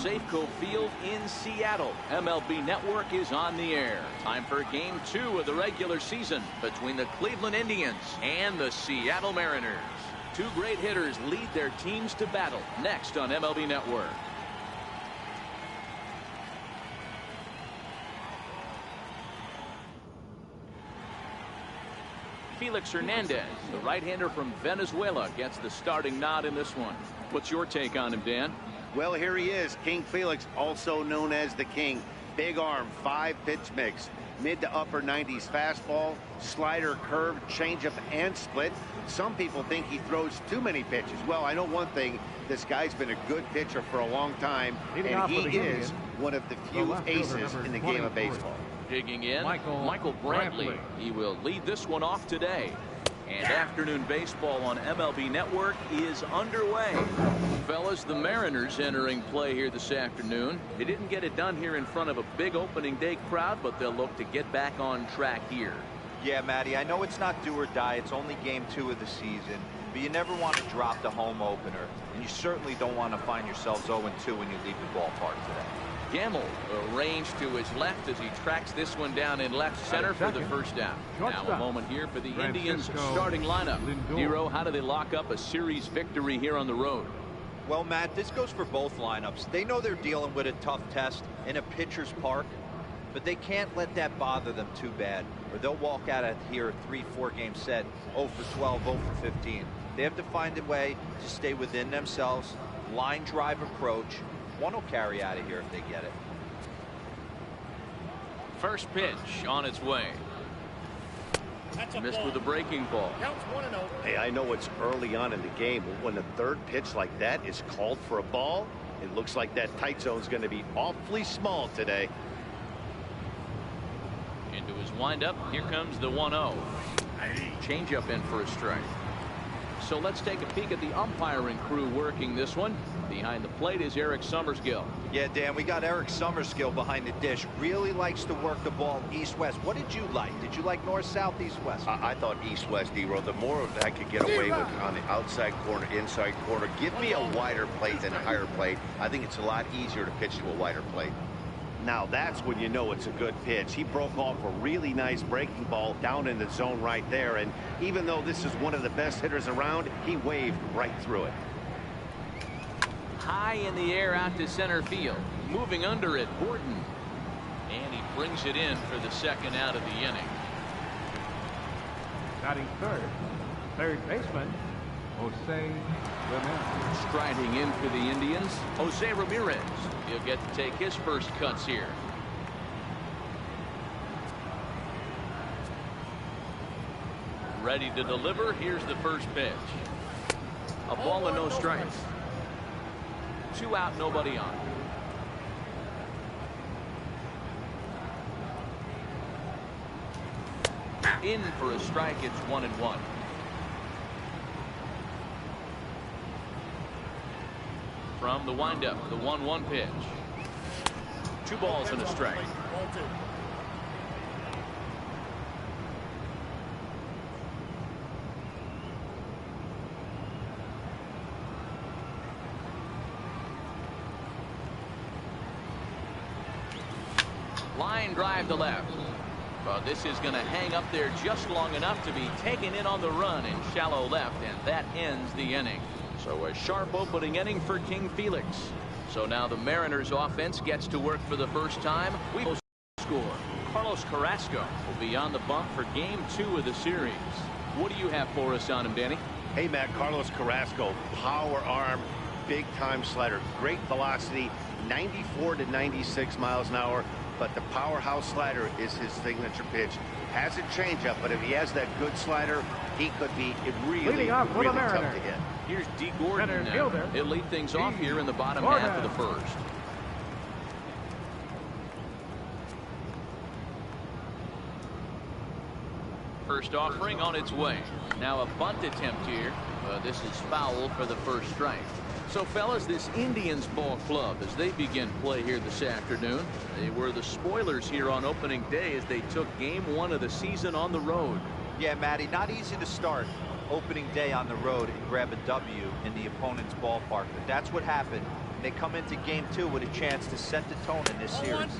Safeco Field in Seattle. MLB Network is on the air. Time for Game 2 of the regular season between the Cleveland Indians and the Seattle Mariners. Two great hitters lead their teams to battle next on MLB Network. Felix Hernandez, the right-hander from Venezuela, gets the starting nod in this one. What's your take on him, Dan? Well, here he is, King Felix, also known as the King. Big arm, 5-pitch mix, mid to upper 90s fastball, slider, curve, changeup, and split. Some people think he throws too many pitches. Well, I know one thing, this guy's been a good pitcher for a long time, and he is one of the few aces in the game of baseball. Digging in, Michael Brantley. He will lead this one off today. And afternoon baseball on MLB Network is underway. Fellas, the Mariners entering play here this afternoon. They didn't get it done here in front of a big opening day crowd, but they'll look to get back on track here. Yeah, Matty, I know it's not do or die. It's only game 2 of the season. But you never want to drop the home opener. And you certainly don't want to find yourselves 0-2 when you leave the ballpark today. Gamble arranged to his left as he tracks this one down in left center for the first down. Now a moment here for the Indians starting lineup. Hero, how do they lock up a series victory here on the road? Well, Matt, this goes for both lineups. They know they're dealing with a tough test in a pitcher's park, but they can't let that bother them too bad, or they'll walk out of here a 3-4 game set 0 for 12, 0 for 15. They have to find a way to stay within themselves, line drive approach. One will carry out of here if they get it. First pitch on its way. Missed with a breaking ball. Hey, I know it's early on in the game, but when the third pitch like that is called for a ball, it looks like that tight zone's going to be awfully small today. Into his windup, here comes the 1-0. Changeup in for a strike. So let's take a peek at the umpiring crew working this one. Behind the plate is Eric Summerskill. Yeah, Dan, we got Eric Summerskill behind the dish. Really likes to work the ball east-west. What did you like? Did you like north, south, east-west? I thought east-west, D-Row. The more I could get away with on the outside corner, inside corner, give me a wider plate than a higher plate. I think it's a lot easier to pitch to a wider plate. Now that's when you know it's a good pitch. He broke off a really nice breaking ball down in the zone right there, and even though this is one of the best hitters around, he waved right through it. High in the air out to center field. Moving under it, Gordon. And he brings it in for the second out of the inning. Batting third baseman, Jose Ramirez. Striding in for the Indians, Jose Ramirez. He'll get to take his first cuts here. Ready to deliver. Here's the first pitch. A ball and no strikes. 2 out, nobody on. In for a strike. It's 1-1. From the windup, the 1-1 pitch. 2 balls and a strike. Line drive to left. But this is going to hang up there just long enough to be taken in on the run in shallow left, and that ends the inning. So a sharp opening inning for King Felix. So now the Mariners offense gets to work for the first time. We will score. Carlos Carrasco will be on the bump for game 2 of the series. What do you have for us on him, Danny? Hey, Matt, Carlos Carrasco, power arm, big time slider, great velocity, 94 to 96 miles an hour. But the powerhouse slider is his signature pitch. Has a changeup, but if he has that good slider, he could be really tough to hit. Here's D. Gordon now. He'll lead things off here in the bottom half of the first. First offering on its way. Now a bunt attempt here. This is foul for the first strike. So, fellas, this Indians ball club, as they begin play here this afternoon, they were the spoilers here on opening day as they took game 1 of the season on the road. Yeah, Matty, not easy to start opening day on the road and grab a W in the opponent's ballpark, but that's what happened and they come into game 2 with a chance to set the tone in this series.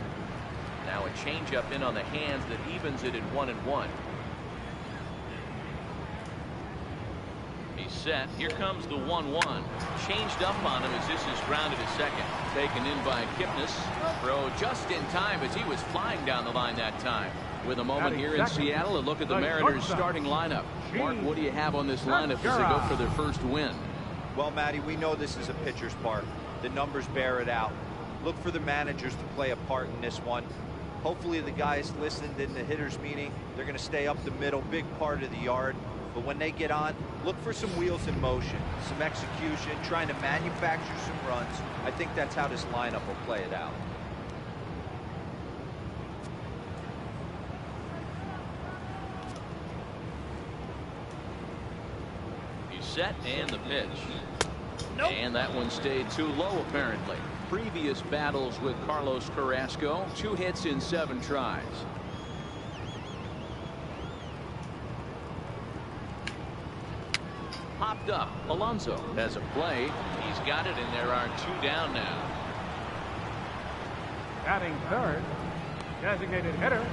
Now a changeup in on the hands that evens it at 1-1. He's set. Here comes the 1-1. Changed up on him as this is grounded to second. Taken in by Kipnis. Throw just in time as he was flying down the line that time. With a moment here in Seattle, a look at the Mariners starting lineup. Mark, what do you have on this lineup as they go for their first win? Well, Matty, we know this is a pitcher's park. The numbers bear it out. Look for the managers to play a part in this one. Hopefully the guys listened in the hitters meeting. They're going to stay up the middle, big part of the yard. But when they get on, look for some wheels in motion, some execution, trying to manufacture some runs. I think that's how this lineup will play it out. He's set, and the pitch. Nope. And that one stayed too low, apparently. Previous battles with Carlos Carrasco, 2 hits in 7 tries. Popped up. Alonso has a play. He's got it, and there are 2 down now. Batting third, designated hitter,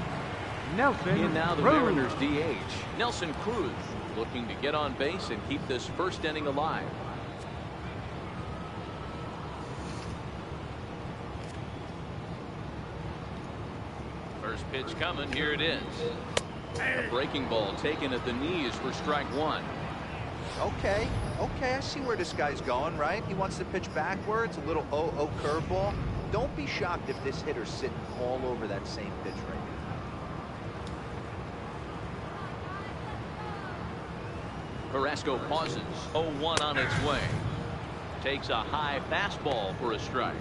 Nelson In now the Cruz. Mariners DH. Nelson Cruz looking to get on base and keep this first inning alive. First pitch coming. Here it is. A breaking ball taken at the knees for strike 1. Okay, I see where this guy's going, right? He wants to pitch backwards, a little 0-0 curveball. Don't be shocked if this hitter's sitting all over that same pitch right now. Carrasco pauses. 0-1 on its way. Takes a high fastball for a strike.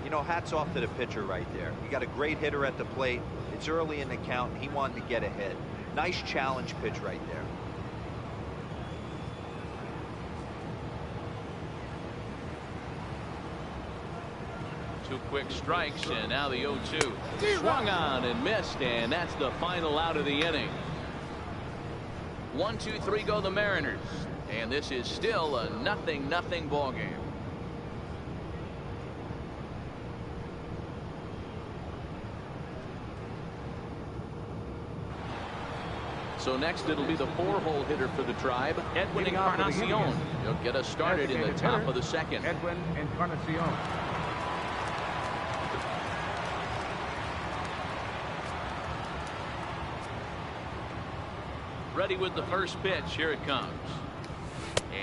You know, hats off to the pitcher right there. You got a great hitter at the plate. It's early in the count. He wanted to get ahead. Nice challenge pitch right there. Two quick strikes, and now the 0-2. Swung on and missed, and that's the final out of the inning. 1, 2, 3 go the Mariners, and this is still a 0-0 ball game. So next it'll be the 4-hole hitter for the Tribe, Edwin Encarnacion. He'll get us started in the top of the second. Edwin Encarnacion. Ready with the first pitch. Here it comes.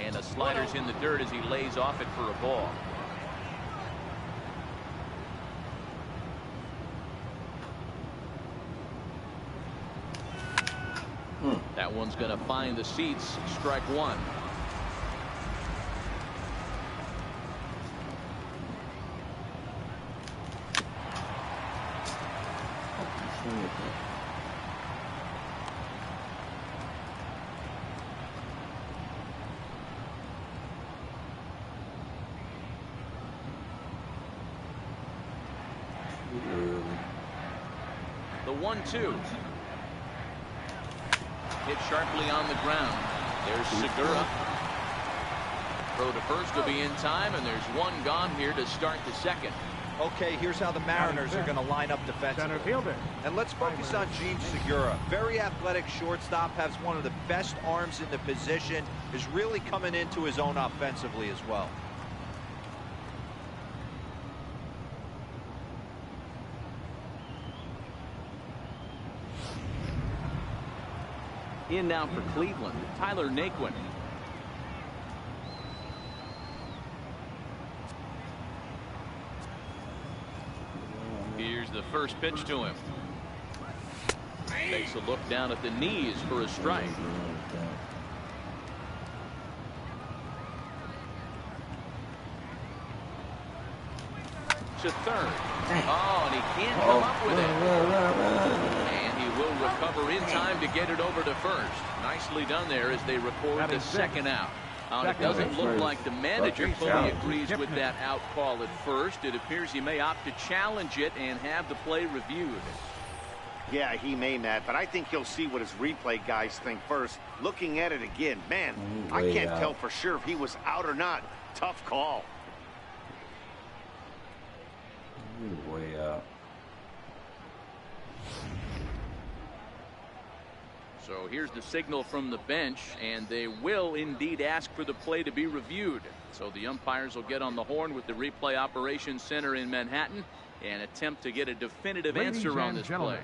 And a slider's in the dirt as he lays off it for a ball. That one's going to find the seats. Strike 1. The 1-2. Hit sharply on the ground. There's Segura. Throw to first will be in time, and there's one gone here to start the second. Okay, here's how the Mariners are going to line up defensively. Center fielder. And let's focus on Gene Segura. Very athletic shortstop, has one of the best arms in the position, is really coming into his own offensively as well. In now for Cleveland, Tyler Naquin. Here's the first pitch to him. Takes a look down at the knees for a strike. To third. Oh, and he can't come up with it. And he will recover in time to get it over to first. Nicely done there as they record the second out. It doesn't look like the manager fully agrees with that out call at first. It appears he may opt to challenge it and have the play reviewed. Yeah, he may, Matt, but I think he'll see what his replay guys think first. Looking at it again, man, I can't tell for sure if he was out or not. Tough call. You're way out. So here's the signal from the bench, and they will indeed ask for the play to be reviewed. So the umpires will get on the horn with the replay operations center in Manhattan and attempt to get a definitive answer on this play.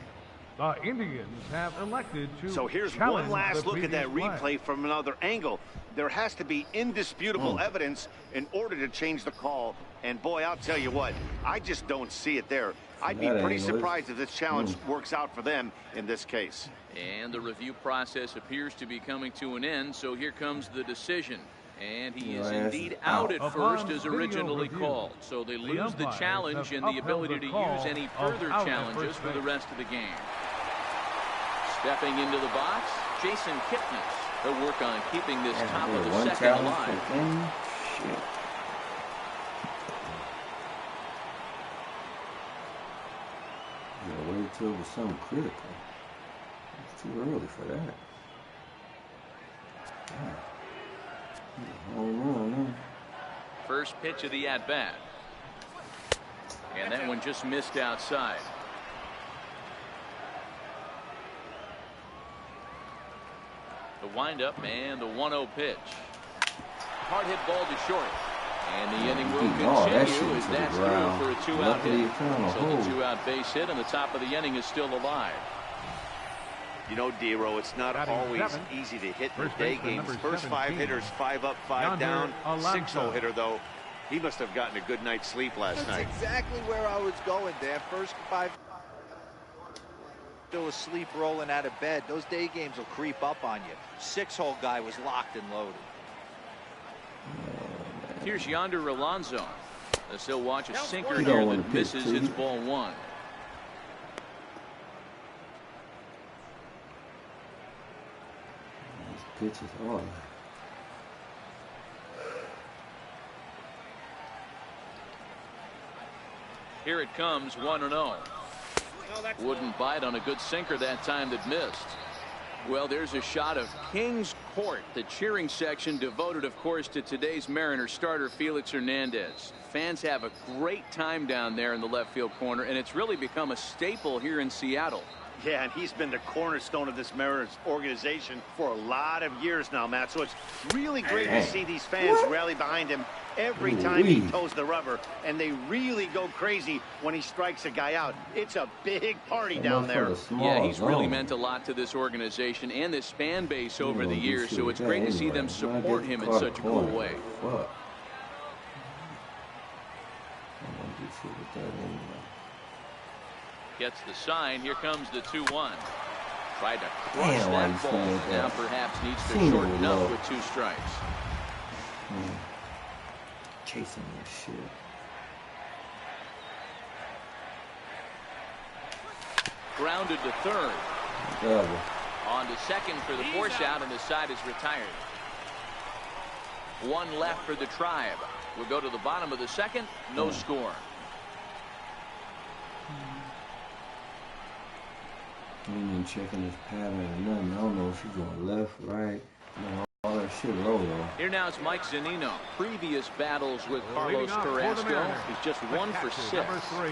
The Indians have elected to. So here's one last look at that replay from another angle. There has to be indisputable evidence in order to change the call. And boy, I'll tell you what, I just don't see it there. I'd be pretty surprised if this challenge works out for them in this case. And the review process appears to be coming to an end, so here comes the decision. And he is indeed out at first as originally called. So they lose the challenge and the ability to use any further challenges for the rest of the game. Stepping into the box, Jason Kipnis. He'll work on keeping this top of the second alive. Shit. Yeah, wait till it was something critical. It's too early for that. Home run, First pitch of the at-bat. And that one just missed outside. The windup and the 1-0 pitch. Hard hit ball to short. And the inning will continue as that's through for a two-out hit. So the two-out base hit and the top of the inning is still alive. You know, D-Row, it's not always easy to hit in the day games. First 5 hitters, 5 up, 5 down. 6-0 hitter, though. He must have gotten a good night's sleep last night. That's exactly where I was going, Dan. First 5 still asleep rolling out of bed. Those day games will creep up on you. 6-hole guy was locked and loaded. Here's Yonder Alonso. As he'll watch a sinker here that misses. It's ball 1. Pitch is hard. Here it comes, 1-0. Wouldn't bite on a good sinker that time that missed. Well, there's a shot of Kings Court, the cheering section devoted, of course, to today's Mariners starter Felix Hernandez. Fans have a great time down there in the left field corner, and it's really become a staple here in Seattle. Yeah, and he's been the cornerstone of this Mariners organization for a lot of years now, Matt. So it's really great to see these fans rally behind him every time he toes the rubber. And they really go crazy when he strikes a guy out. It's a big party down there. Yeah, he's really meant a lot to this organization and this fan base over the years. So it's great to see them support him in such a cool way. Gets the sign. Here comes the 2-1. Tried to crush that ball. Now perhaps needs to shorten up with 2 strikes. Chasing this shit. Grounded to third. Double. On to second for the force out, and the side is retired. 1 left for the Tribe. We'll go to the bottom of the second. No score. Ain't checking his pattern or nothing. I don't know if he's going left, right. All that shit low though. Here now is Mike Zunino. Previous battles with Carlos Carrasco. He's just 1 for 6. Number 3,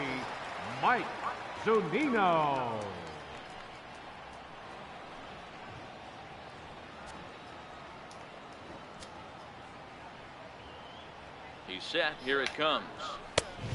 Mike Zunino. He's set. Here it comes.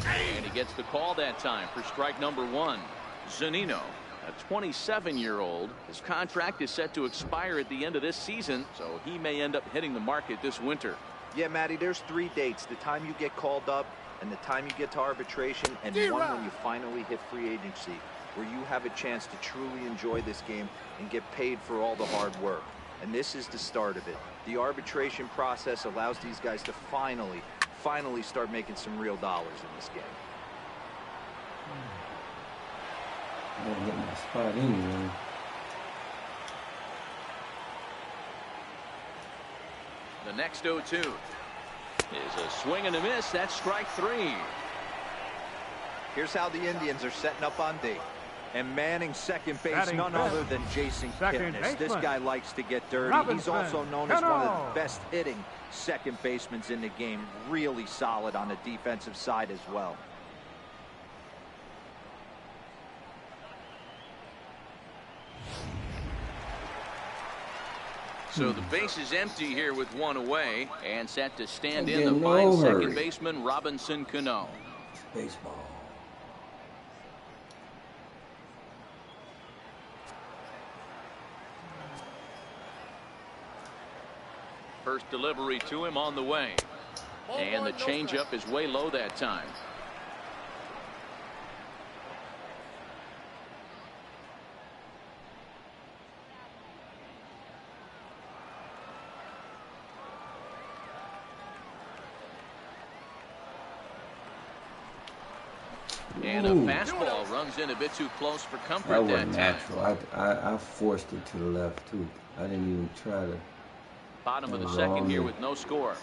And he gets the call that time for strike number 1. Zunino, a 27-year-old. His contract is set to expire at the end of this season, so he may end up hitting the market this winter. Yeah, Matty, there's 3 dates. The time you get called up and the time you get to arbitration, and one when you finally hit free agency, where you have a chance to truly enjoy this game and get paid for all the hard work. And this is the start of it. The arbitration process allows these guys to finally start making some real dollars in this game. I don't get my spot anyway. The next 0-2 is a swing and a miss. That's strike 3. Here's how the Indians are setting up on D. And manning second base, none other than Jason Kipnis. This guy likes to get dirty. He's also known as one of the best hitting second basemen in the game. Really solid on the defensive side as well. So the base is empty here with one away, and set to stand in the fine second baseman Robinson Cano. Baseball. First delivery to him on the way. And the changeup is way low that time. And a fastball runs in a bit too close for comfort that that wasn't time. natural. I forced it to the left too. I didn't even try to. Bottom of the second here with no score.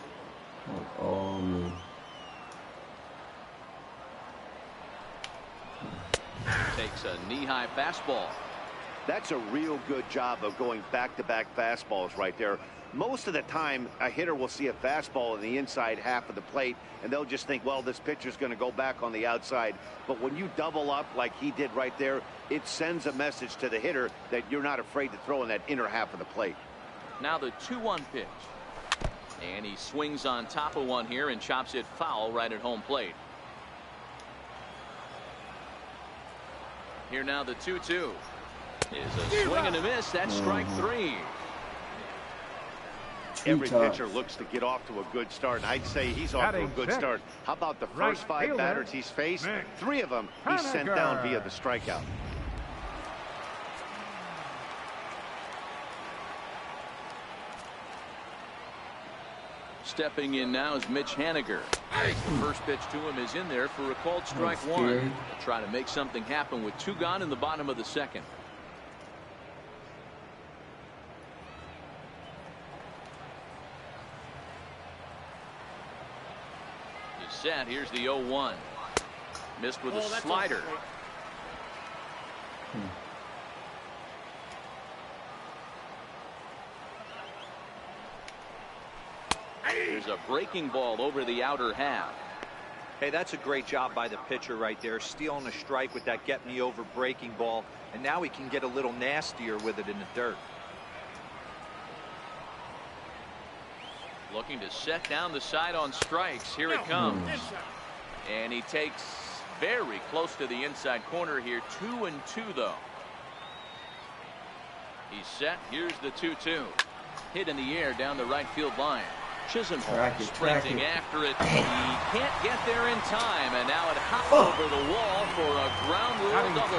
Oh me. Takes a knee-high fastball. That's a real good job of going back-to-back fastballs right there. Most of the time, a hitter will see a fastball in the inside half of the plate, and they'll just think, well, this pitcher's going to go back on the outside. But when you double up like he did right there, it sends a message to the hitter that you're not afraid to throw in that inner half of the plate. Now the 2-1 pitch. And he swings on top of one here and chops it foul right at home plate. Here now the 2-2. Is a swing and a miss. That's strike three. Every pitcher looks to get off to a good start, and I'd say he's off to a good start. How about the first 5 batters he's faced? 3 of them he's sent down via the strikeout. Stepping in now is Mitch Haniger. The first pitch to him is in there for a called strike one. He'll try to make something happen with 2 gone in the bottom of the second. He's set. Here's the 0-1. Missed with a slider. There's a breaking ball over the outer half. Hey, that's a great job by the pitcher right there, stealing a strike with that get me over breaking ball, and now he can get a little nastier with it in the dirt. Looking to set down the side on strikes. Here it comes. And he takes very close to the inside corner here. 2-2 though. He's set. Here's the 2-2. Hit in the air down the right field line. Chisenhall sprinting after it. He can't get there in time, and now it hops over the wall for a ground rule double.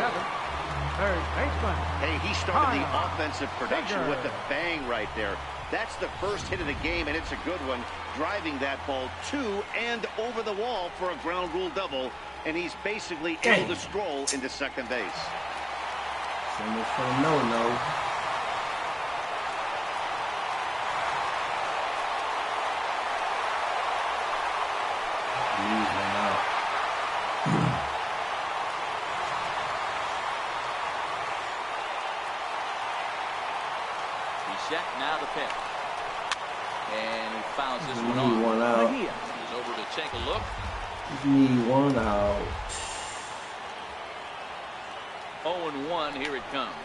Third baseman. Hey, he started the offensive production with a bang right there. That's the first hit of the game, and it's a good one, driving that ball to and over the wall for a ground rule double, and he's basically able to stroll into second base. So much for a no-no. Set now the pitch. And he fouls this one off. One out. He's over to take a look. Just need one out. 0-1, here it comes.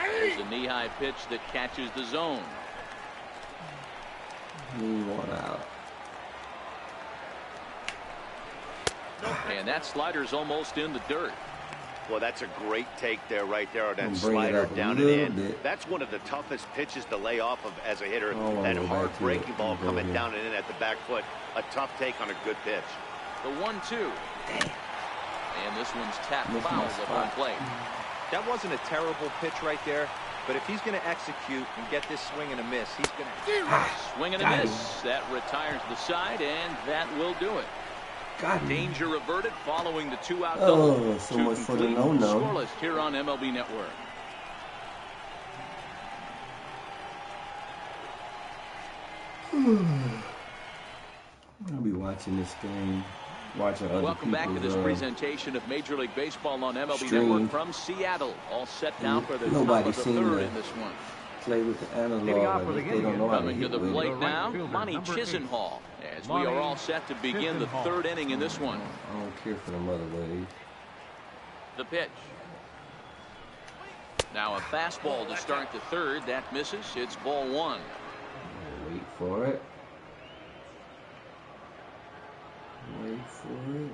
There's a knee-high pitch that catches the zone. Need one out. And that slider's almost in the dirt. Well, that's a great take there, right there, on that slider down and in. That's one of the toughest pitches to lay off of as a hitter. That hard breaking ball coming down and in at the back foot. A tough take on a good pitch. The 1-2. And this one's tapped foul at home plate. That wasn't a terrible pitch right there, but if he's going to execute and get this swing and a miss, he's going to swing and a miss. That retires the side, and that will do it. Danger averted following the 2-out double. So much for the no-no. Scoreless here on MLB Network. I'll be watching this game. Watching other Welcome back to this presentation of Major League Baseball on MLB Network from Seattle. All set now for the top of the third in this one. Play with the analog. They don't know how to Coming to hit the with plate it. now, Monty Chisenhall, as we are all set to begin the third inning in this one. I don't care for them other ways. The pitch. Now a fastball to start the third. That misses. It's ball one. Wait for it. Wait for it.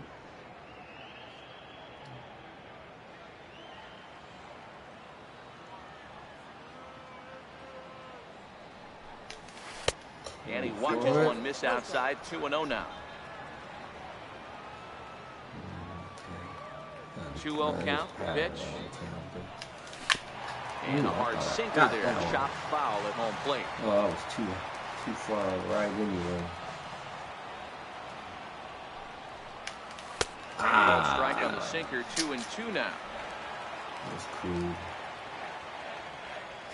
And he watches one miss outside. 2-0 now. 2-0 count. Pitch. And a hard sinker there. Chopped foul at home plate. Oh, I was too far right anyway. Strike on the sinker. 2-2 now. That's cool.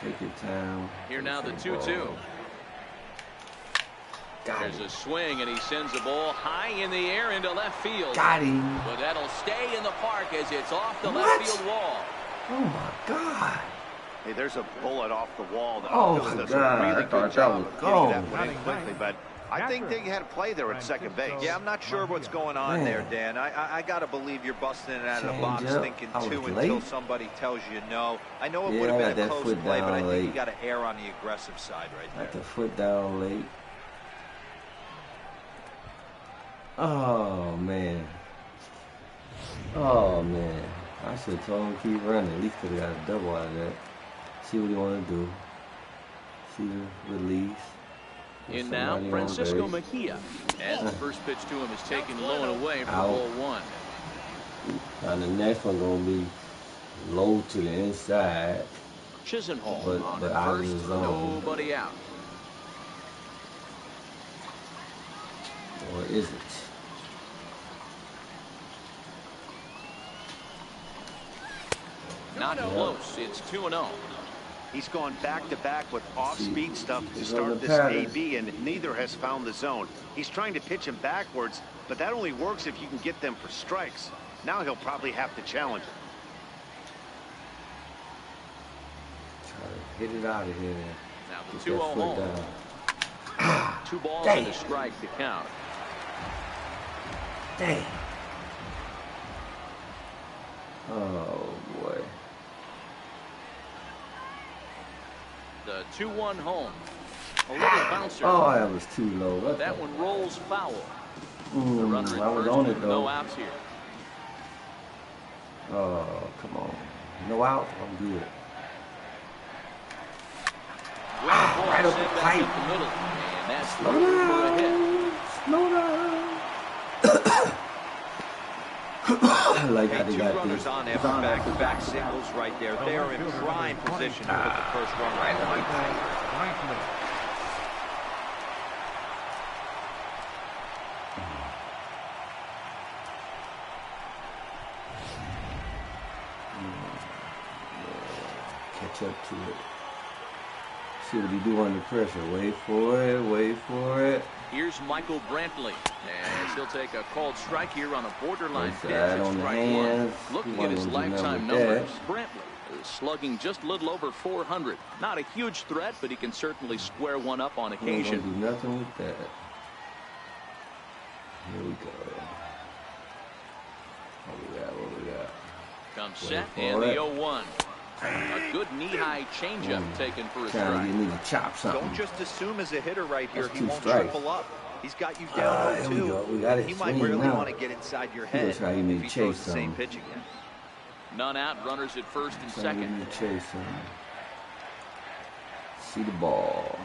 Take your time. Here now the 2-2. There's a swing, and he sends the ball high in the air into left field. Got him. But that'll stay in the park as it's off the left field wall. Oh my God. Hey, there's a bullet off the wall. The Oh outfield my does God. a really I thought good job that was of getting that gone. one in quickly, but I think they had a play there at second base. Yeah, I'm not sure what's going on there, Dan. I got to believe you're busting it out of the box Change up. thinking I was two late. until somebody tells you no. I know it Yeah, would I have got been a that close foot play, but I down think you late. got to err on the aggressive side right Got there. the foot down late. Oh man. Oh man. I should have told him to keep running. At least could have got a double out of that. See what he want to do. See the release. In now, Somebody on Francisco base. Mejia. And the first pitch to him is taken low and away for Out. ball one. Now the next one gonna be low to the inside. Chisenhall But on out of first, the zone. nobody out. Or is it? Not close. It's 2-0. He's gone back-to-back with off-speed stuff to He's on start the this pattern. AB, and neither has found the zone. He's trying to pitch him backwards, but that only works if you can get them for strikes. Now he'll probably have to challenge it. Try to hit it out of here. Now the Get 2-0 that foot home. down. 2 balls Damn. and a strike to count. Dang. Oh boy. The 2-1 home. A little bouncer. Oh, that was too low. What That the- one rolls foul. The runner at I was first on with it though. no outs here. Oh, come on. No out. I'm good. Ground ball right up sent the back pipe. up the middle. And that's Slow through for a hit. down. Slow down. I like how Hey, they two got runners this. on after back-to-back singles right there. They are in prime position to put the first run right away. Catch up to it. See what he do under pressure. Wait for it. Wait for it. Here's Michael Brantley. As he'll take a called strike here on a borderline pitch. Inside It's on the strike hands. one. Looking He at his wasn't gonna do lifetime nothing with numbers, Brantley is slugging just a little over 400. Not a huge threat, but he can certainly square one up on He ain't gonna occasion. do nothing with that. Here we go. What we got? What we got? Comes Wait set for and the it. 0-1. A good knee-high changeup taken for a Trying to strike. get me to chop something. Don't just assume as a hitter right here That's he two won't strikes. triple up. He's got you down Here we go. 0-2. We got it He might swinging really now. want to get inside your He gonna head try to get me if to he throws chase the same something. pitch again. None out, runners at first and Trying to get second. me to chase him. See the ball.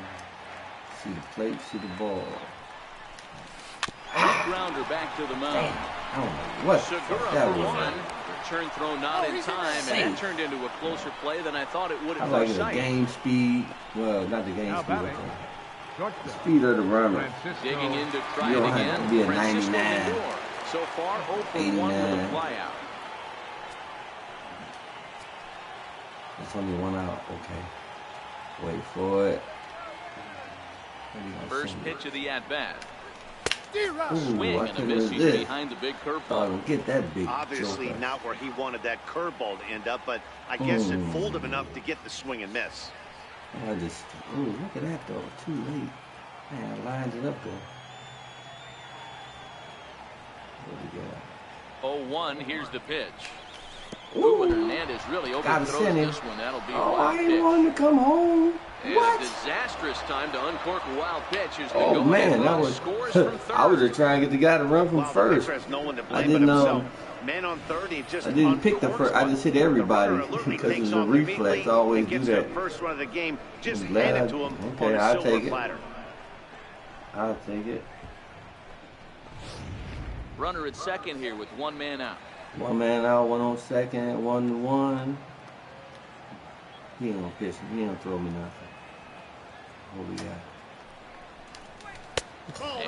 See the plate. See the ball. Grounder back to the mound. I don't know what the fuck Segura that for was. one. Return throw not in time, and that turned into a closer play than I thought it would I at like first the sight. game speed. Well, not the game Now speed. batting, The shortstop, speed of the runner. Digging in to try You it don't have again. to be a Francisco 99. Lindor. So far, 0 for 1 with a 89. flyout. There's only one out. Okay. Wait for it. What do you gonna First send pitch of the at-bat. it? Ooh, Swing I and a couldn't miss. He's resist. behind the big Oh, curveball. get that big Obviously joker. not where he wanted that curveball to end up, but I guess it fooled him enough to get the swing and miss. I just, ooh, look at that though. Too late. Man, lines it up though. What we got? 0-1, here's the pitch. Ooh, and Hernandez really overthrows send him. this one. That'll be a Oh, wild I didn't pitch. want him to come home. And What? a disastrous time to uncork a wild pitch as the Oh man, that was. scores from third. I was just trying to get the guy to run from Well, first. the pitcher has no one to I blame but didn't. himself. Man on third, he just I didn't pick the first. I just hit everybody because it's a reflex. I always do that. First run of the game, just I'm hand glad. it to him Okay, on a I'll silver take it. platter. I'll take it. Runner at second here with one man out. One man out, one on second, 1-1. He ain't gonna pitch me. He ain't gonna throw me nothing. What we got?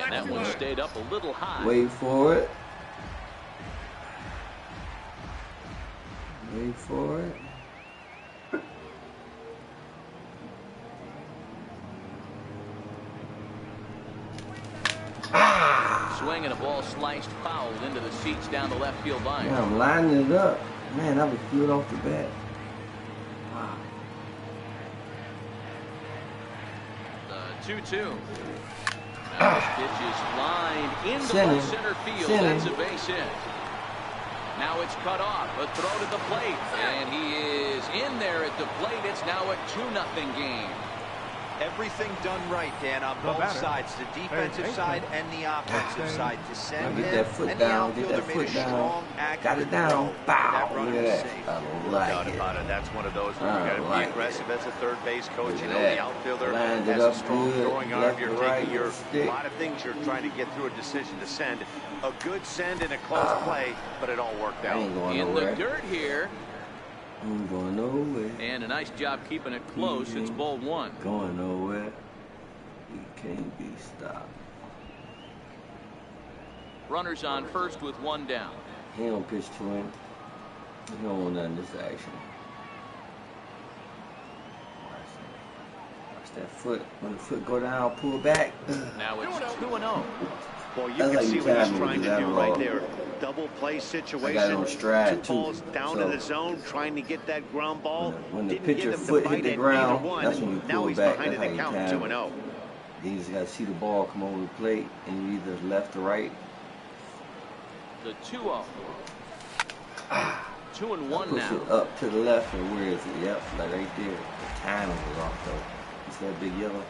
And that one stayed up a little high. Wait for it. Wait for it. Swing and a ball sliced foul into the seats down the left field line. Man, I'm lining it up. Man, that was good off the bat. Wow. The 2-2. Now this pitch is lined into left center field. That's a base hit. Now it's cut off. A throw to the plate. And he is in there at the plate. It's now a 2-0 game. Everything done right, Dan, on both sides, the defensive side and the offensive side. To send Get him that foot and the down, get outfielder that made foot a down. strong, Got accurate it down. throw. Bow. That runner Look at was that. safe. I No like doubt it. about it. That's one of those where you got to like be aggressive as a third base coach. Look You at know, that. the outfielder Lined it has a up strong good, throwing arm. left You're to right, taking your stick. a lot of things you're trying to get through a decision to send. A good send and a close play, but it all worked I out. ain't going In nowhere. the dirt here. Ain't going nowhere. And a nice job keeping it close. It's ball one. Going nowhere. He can't be stopped. Runners on first with one down. He don't pitch to him. He don't want none of this action. Watch that foot. When the foot go down, pull back. Now it's 2-0. Well, you That's can like see you what he's timing trying with to that do ball. right there. Double play I got it situation. on stride, Two balls too. down So, to the zone, trying to get that ground ball. when the Didn't get pitcher him to foot hit bite the at ground, either one. that's when you Now pull he's back. behind That's in the how count, you time 2-0. it. Then you just got to see the ball come over the plate, and you either left or right. The 2-0. 2-1 Push now. it up to the left, and where is it? Yep, like right there. The timing was off, though. You see that big yellow? Yeah.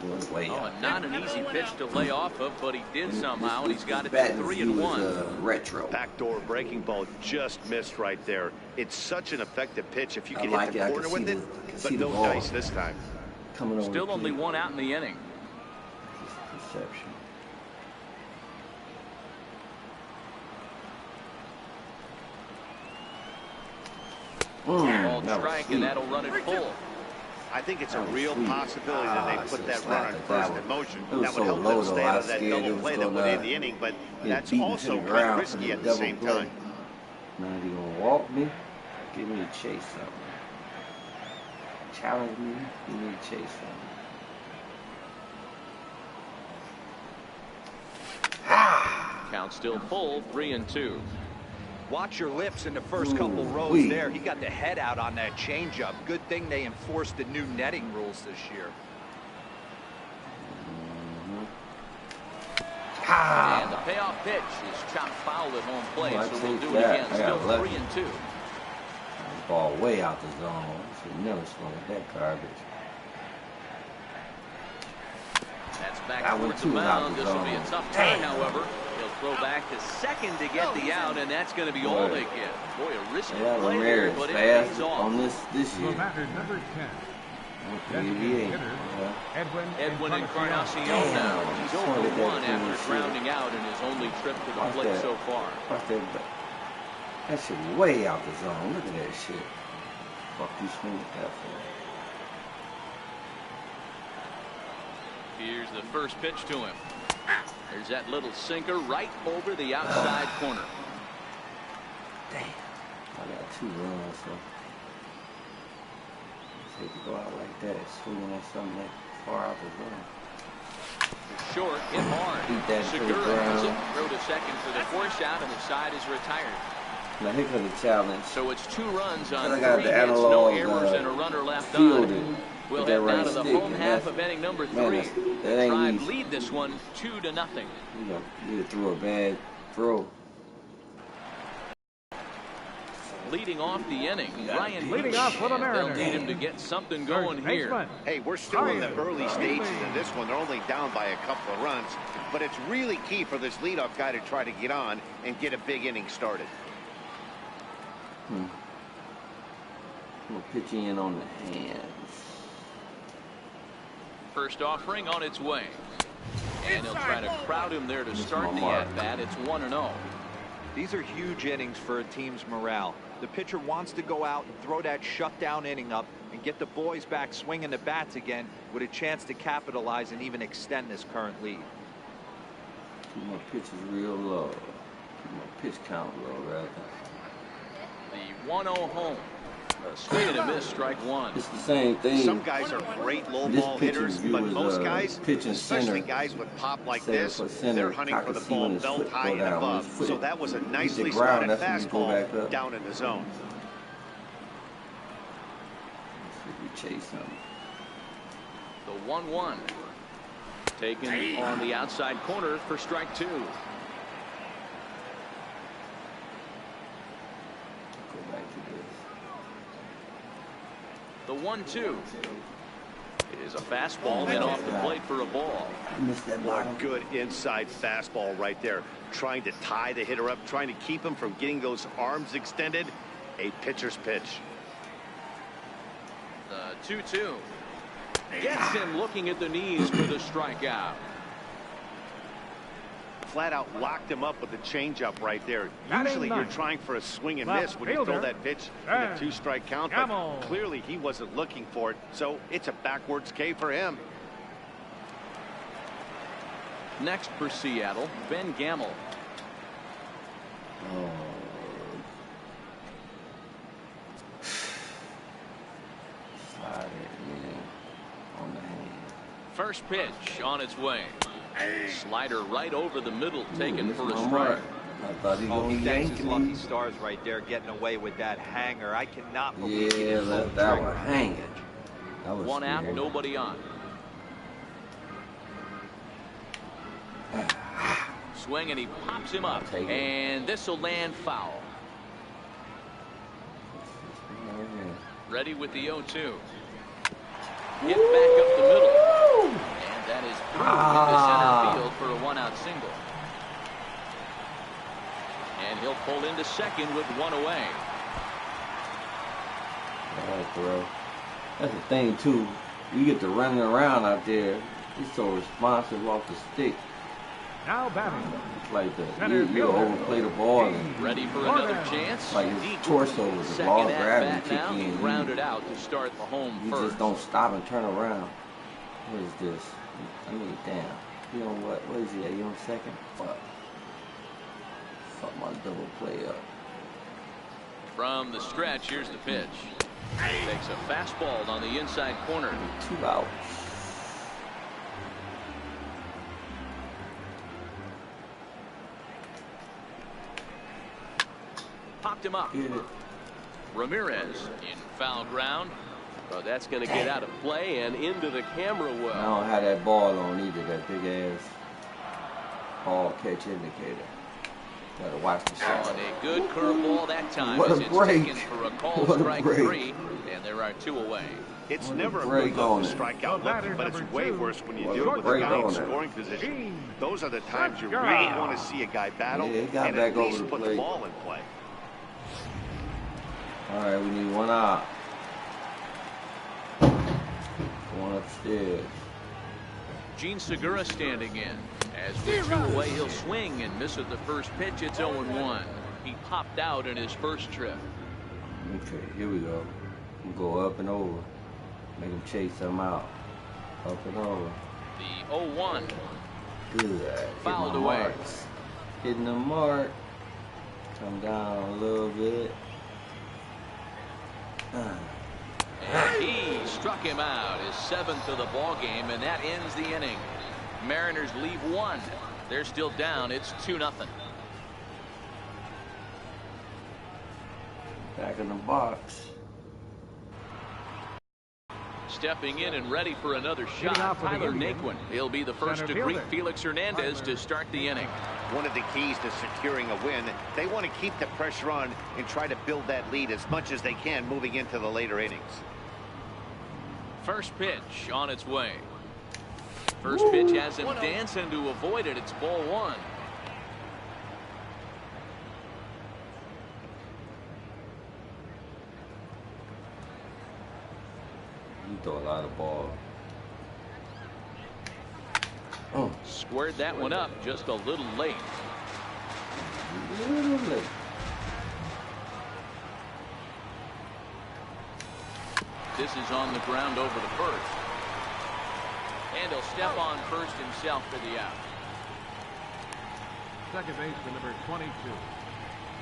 Went way Oh, out. and not an easy pitch to lay off of, but he did somehow, and he's got it to Batting view 3-1. is, retro. Backdoor breaking ball just missed right there. It's such an effective pitch if you I can like hit it. I the can corner see with the- I can it, see but the no ball dice this time. Coming over Still the only plate. one out in the inning. Perception. Ball that was strike, sweet. and that'll run it full. I think it's a That was real sweet. possibility that I they put should've that slapped runner at at that first one. in motion. It was That so would help low, them stay though. out I of that scared it double was play that gonna, would end the inning, but get that's beaten to also the kind ground of from risky the at the double same play. time. Now he gonna walk me? Give me a chase something. Challenge me? Give me a chase something. Count still full, 3-2. Watch your lips in the first couple rows Ooh-wee. there. He got the head out on that changeup. Good thing they enforced the new netting rules this year. And the payoff pitch is chopped foul at home plate, Oh, I so we'll take do it that. again. I Still got lucky. 3-2. Ball way out the zone. I should never swung at that garbage. That's back That one, towards the too, is out mound. the This will be a zone. tough turn, however. He'll throw back to second to get the out, and that's going to be all they get. Boy, a risky Yeah, play there, Ramirez but it fast pays off. on this The year. batter, number 10. 88. Edwin Encarnacion Damn. now. He's Swung over at that 1 clean after shit. grounding out in his only trip to the Watch plate that. so far. Watch that back. That shit way out the zone. Look at that shit. Fuck you swing at that for? Here's the first pitch to him. There's that little sinker right over the outside corner. Damn. I got 2 runs, so. It's hate to go out like that. Swinging at something that far out the zone. Short, hit hard. Beat that to the Segura has it. ground. Throw to second for the force out, and the side is retired. Now here comes the challenge. So it's 2 runs on I 3 got hits, the no analog errors, and a runner left fielding. on. We'll that head right down to the stick, home and half that's- of inning number man, 3. that The ain't Tribe easy. lead this one 2-0. You threw a bad throw. Leading off the inning, Ryan Leading Beach. off for the They'll Mariners. need him to get something Third going here. baseman. Hey, we're still in the early stages of this one. They're only down by a couple of runs, but it's really key for this leadoff guy to try to get on and get a big inning started. I'm gonna pitch in on the hands. First offering on its way. And he'll try to crowd him there to Miss start the Lamar. at-bat. It's 1-0. These are huge innings for a team's morale. The pitcher wants to go out and throw that shutdown inning up and get the boys back swinging the bats again with a chance to capitalize and even extend this current lead. Keep my pitches real low. Keep my pitch count low, rather. The 1-0 home. A swing and a miss, strike one. It's the same thing. Some guys are great low This ball pitching hitters, view but is, most guys, pitching especially center. guys with pop like Say this, for center, they're hunting I for can the see ball when his belt foot high go and down, when above. his foot So that was a hit the nicely ground, spotted that's when you go back fastball up. down in the zone. Let's see if we chase him. The 1-1. Taken on the outside corner for strike two. Go back to this. The 1-2 is a fastball and off the plate for a ball. Missed that Boy, bottom. good inside fastball right there. Trying to tie the hitter up, trying to keep him from getting those arms extended. A pitcher's pitch. The 2-2 gets him looking at the knees for the strikeout. Flat out locked him up with the changeup right there. Batting Usually you're ninth. trying for a swing and Left miss when you throw fielder, that pitch in a Sam 2-strike count, but Gamble. clearly he wasn't looking for it, so it's a backwards K for him. Next for Seattle, Ben Gamble. Oh. Slide it in on the hand. First pitch on its way. Slider right over the middle, taken Ooh, for a Mr. strike. Lamar. I thought he Oh, was he going to thanks yank his lucky him. stars right there, getting away with that hanger. I cannot believe he Yeah, didn't pull let the that trigger one on hang. pitch. That was One out, scary. nobody on. Swing and he pops him up, Take it. and this will land foul. Ready with the 0-2. Hit back up the middle, and that is through into center field for a 1-out single. And he'll pull into second with one away. Bad throw. That's the thing too. You get to running around out there. He's so responsive off the stick. Now batting. It's like Center you fielder. overplay the ball and Ready for another chance. like his Deep torso was the second ball at grabbing bat kick now. He in. grounded out to start the home You first. just don't stop and turn around. What is this? I mean, damn. You know what? What is he? Are you on second? Fuck. Fuck my double play up. From the stretch, here's the pitch. Takes a fastball on the inside corner. 2 outs. Popped him up. Get it. Ramirez in foul ground. Well, that's going to get out of play and into the camera I well. don't have that ball on either. That big ass ball catch indicator. Gotta watch the shot. On a good curveball that time What a as it's break. taken for a call What a strike break. 3, and there are 2 away. It's What a never a break good look on to it. strike out Batter looking, but it's number way 2. worse when you What do a it with a break guy in on it. scoring position. Gene. Those are the times you Let's really go. want to see a guy battle Yeah, he got and back at over least the put the plate. ball in play. All right, we need 1 out. Going upstairs. Gene Segura standing in. As with 2 away, he'll swing and miss at the first pitch. It's 0-1. He popped out in his first trip. Okay, here we go. We'll go up and over. Make him chase them out. Up and over. The 0-1. Good. Fouled Hitting the away. marks. Hitting the mark. Come down a little bit. And he struck him out, his 7th of the ball game, and that ends the inning. Mariners leave 1. They're still down. It's 2-0. Back in the box. stepping in and ready for another shot. off for the Tyler Indians, Naquin. He'll be the first to center greet fielder, Felix Hernandez to start the inning. One of the keys to securing a win, they want to keep the pressure on and try to build that lead as much as they can moving into the later innings. First pitch on its way. First pitch has him dancing to avoid it. It's ball one. You throw a lot of ball. Squared that one up just a little late. This is on the ground over the first. And he'll step on first himself for the out. Second baseman number 22,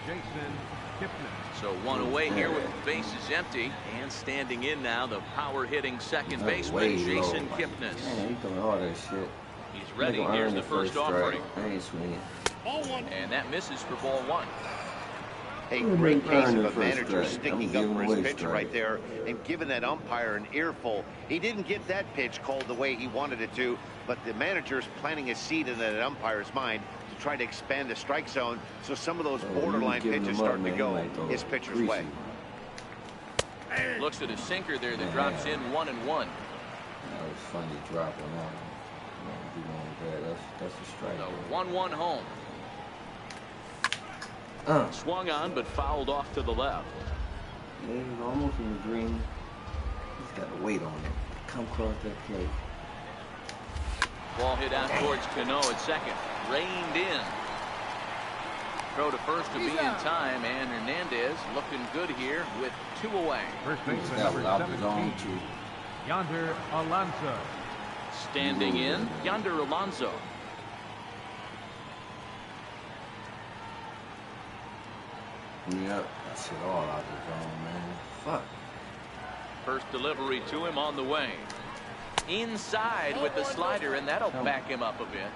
Jason Kipnis. So one away here with the bases empty. And standing in now, the power-hitting second baseman, Jason Kipnis. Man, he doing all that shit. He's ready. Here's the first offering. I ain't swinging. And that misses for ball one. A great case of a manager sticking up for his pitcher right there and giving that umpire an earful. He didn't get that pitch called the way he wanted it to, but the manager's planting a seed in that umpire's mind to try to expand the strike zone so some of those borderline pitches start to go his pitcher's way. Looks at a sinker there that drops in 1-1. That was funny dropping out. That's a strike. The 1-1 home. Swung on, but fouled off to the left. Yeah, he's almost in the green. He's got to wait on it. Come across that plate. Ball hit out towards Cano at second. Reined in. Throw to first to be in time, and Hernandez looking good here with 2 away. First baseman That was number out his own 17, too. Yonder Alonso. Standing in, Yonder Alonso. Yep, that's it all out his own, man. Fuck. First delivery to him on the way. Inside with the slider, and that'll back him up a bit.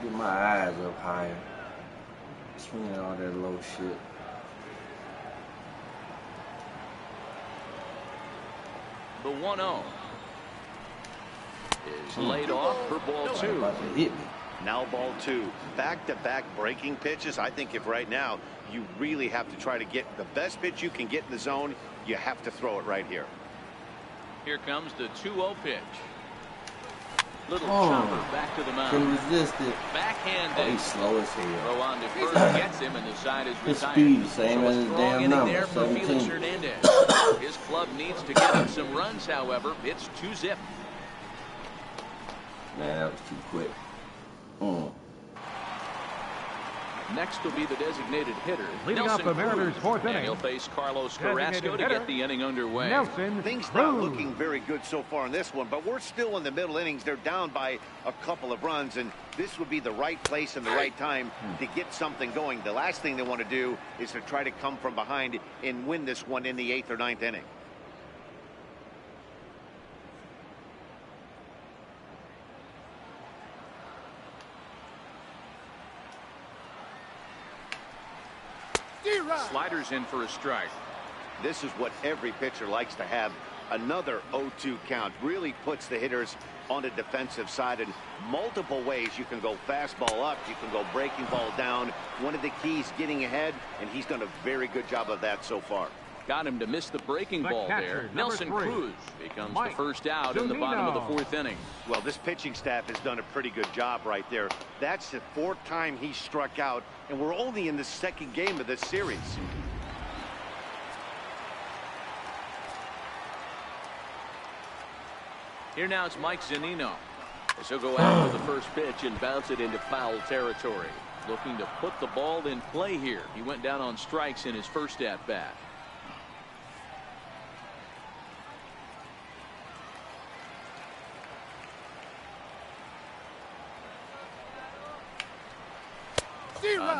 Get my eyes up higher. Swinging all that low shit. The 1-0 is laid off for ball 2. About to hit me. Now ball 2. Back-to-back breaking pitches. I think if right now you really have to try to get the best pitch you can get in the zone, you have to throw it right here. Here comes the 2-0 pitch. Little chopper back to the mound. Can resist it. Backhanded. Oh, he's slow as hell. Throw on to first gets him, and the side is His retired. speed the same So as a his strong damn inning number, there for Felix 17. Hernandez. His club needs to get up some runs, however. It's 2-zip. Man, that was too quick. Next will be the designated hitter, Leading Nelson off the Mariners' Cruz. fourth And inning, he'll face Carlos designated Carrasco to hitter, get the inning underway. Nelson Things not Cruz. looking very good so far in this one, but we're still in the middle innings. They're down by a couple of runs, and this would be the right place and the right time to get something going. The last thing they want to do is to try to come from behind and win this one in the 8th or 9th inning. Sliders in for a strike. This is what every pitcher likes to have. Another 0-2 count really puts the hitters on the defensive side in multiple ways. You can go fastball up, you can go breaking ball down. One of the keys getting ahead, and he's done a very good job of that so far. Got him to miss the breaking The ball catcher, there. number Nelson 3, Cruz becomes Mike the first out in the bottom of the 4th inning. Well, this pitching staff has done a pretty good job right there. That's the 4th time he struck out, and we're only in the 2nd game of this series. Here now it's Mike Zunino, as he'll go after the first pitch and bounce it into foul territory. Looking to put the ball in play here. He went down on strikes in his first at-bat.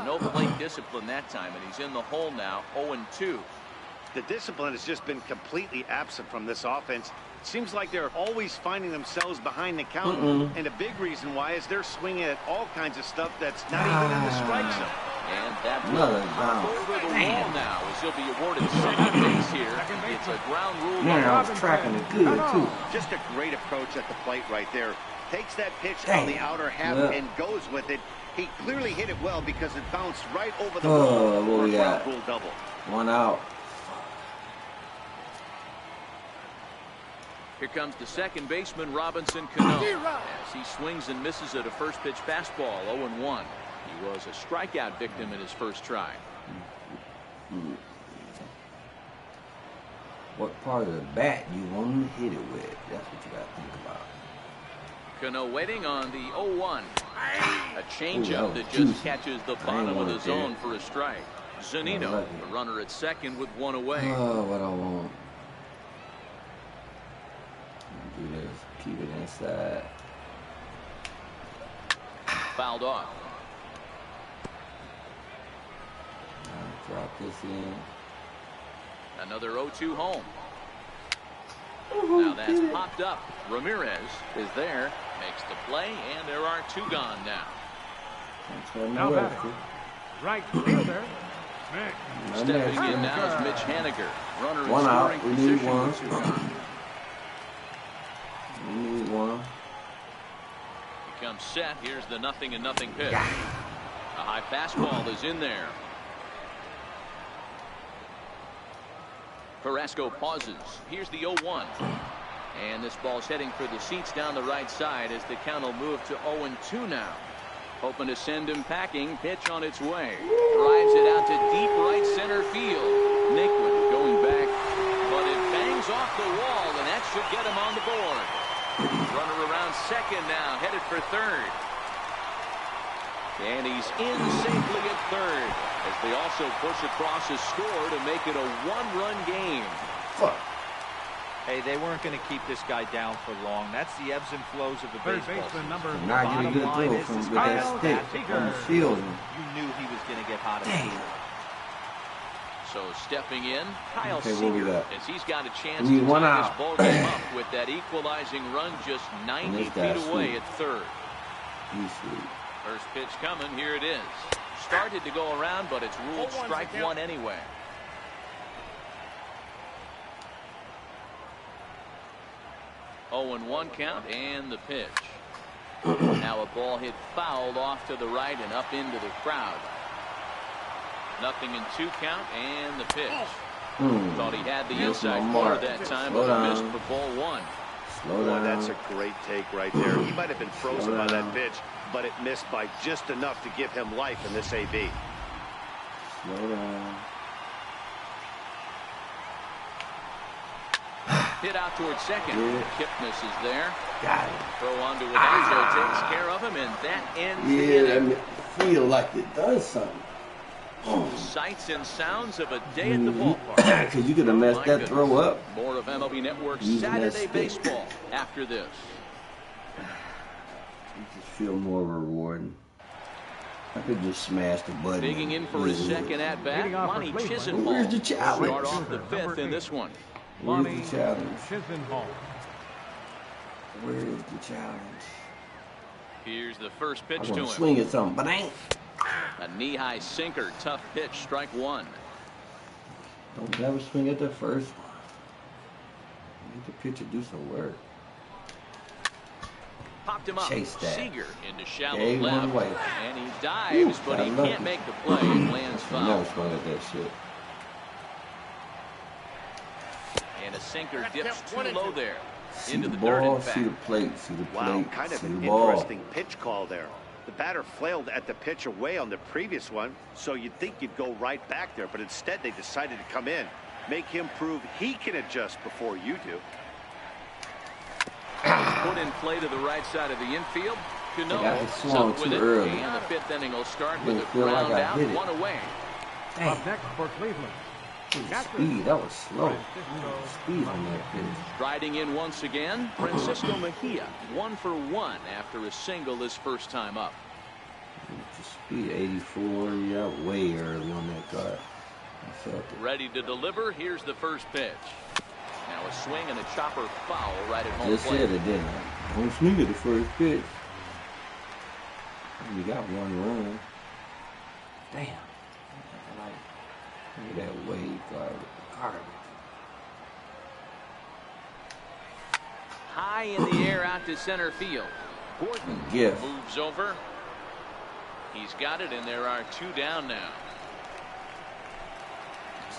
No plate discipline that time, and he's in the hole now, 0-2. The discipline has just been completely absent from this offense. It seems like they're always finding themselves behind the count, and a big reason why is they're swinging at all kinds of stuff that's not even in the strike zone. And that will pop over the wall now, as he'll be awarded second base here. It's It's a ground rule. Man, I was tracking it good, too. Just a great approach at the plate right there. Takes that pitch on the outer half and goes with it. He clearly hit it well because it bounced right over the wall for a ground rule double. 1 out. Here comes the second baseman, Robinson Cano, as he swings and misses at a first pitch fastball, 0-1. He was a strikeout victim in his first try. What part of the bat you want to hit it with? That's what you got to think about. Cano waiting on the 0-1. A changeup that just catches the bottom of the zone for a strike. Zunino, the runner at second with 1 away. Oh, what I want. Do this. Keep it inside. Fouled off. Drop this in. Another 0-2 home. Now that's popped up. Ramirez is there, makes the play, and there are 2 gone now. Now batting, right fielder, Stepping in now is Mitch Haniger. Runner in 1 out. scoring We need position. 1. We need 1. He comes set. Here's the 0-0 pitch. A high fastball is in there. Carrasco pauses. Here's the 0-1. And this ball's heading for the seats down the right side as the count will move to 0-2 now. Hoping to send him packing. Pitch on its way. Drives it out to deep right center field. Naquin going back. But it bangs off the wall, and that should get him on the board. Runner around second now, headed for third. And he's in safely at third, as they also push across a score to make it a 1-run game. Fuck. Hey, they weren't going to keep this guy down for long. That's the ebbs and flows of the baseball season. Not get a good throw from with that stick from the field. You knew he was going to get hot. So stepping in, Kyle Okay, Seager, as he's got a chance We to one tie out. this ball game up with that equalizing run just 90 feet away at third. He's sweet. First pitch coming. Here it is. Started to go around, but it's ruled strike 1 anyway. Oh, and 1 count, and the pitch. Now a ball hit fouled off to the right and up into the crowd. 0-2 count, and the pitch. Thought he had the inside corner that time, but missed for ball 1. Slow down. That's a great take right there. He might have been frozen by that pitch, but it missed by just enough to give him life in this AB. Slow down. Hit out towards second. Kipnis is there. Got it. Throw on to Adanzo, takes care of him, and that ends the inning. I feel like it does something. Sights and sounds of a day at the ballpark. Because you could have messed that throw up. More of MLB Network's Saturday Baseball after this. You just feel more rewarding. I could just smash the button. Digging in for his second at bat, Lonnie Chisenhall. Where's the challenge? Start off the 5th in this one. Where's the challenge? Where's the challenge? Here's the first pitch I to want him. to swing at something, but I ain't. A knee-high sinker, tough pitch, strike 1. Don't never swing at the first one. Make the pitcher do some work. Popped him up. Chase that. Seager into shallow Gave one left. away. And he dives, but he can't make the play. It lands I foul. never swung at that shit. And a sinker dips too low there. See Into the the dirt, ball, in fact. see the plate, see the plate, Wow, kind of see an the ball. interesting pitch call there. The batter flailed at the pitch away on the previous one, so you'd think you'd go right back there, but instead they decided to come in. Make him prove he can adjust before you do. Put in play to the right side of the infield. Cano I got swung up with too it, early. and the 5th inning will start with Didn't a feel like ground I out, hit it. 1 away. Up next for Cleveland. Speed, that was slow. Speed on that pitch. Riding in once again, Francisco Mejia, 1 for 1 after a single his first time up. The speed, 84, yeah, way early on that guard. I felt it. Ready to deliver. Here's the first pitch. Now a swing and a chopper foul right at home Just plate. said it, didn't I? Don't swing at the first pitch. We got 1 run. Damn. Look at that wave garbage. high in the air out to center field. Gordon moves over. He's got it, and there are 2 down now.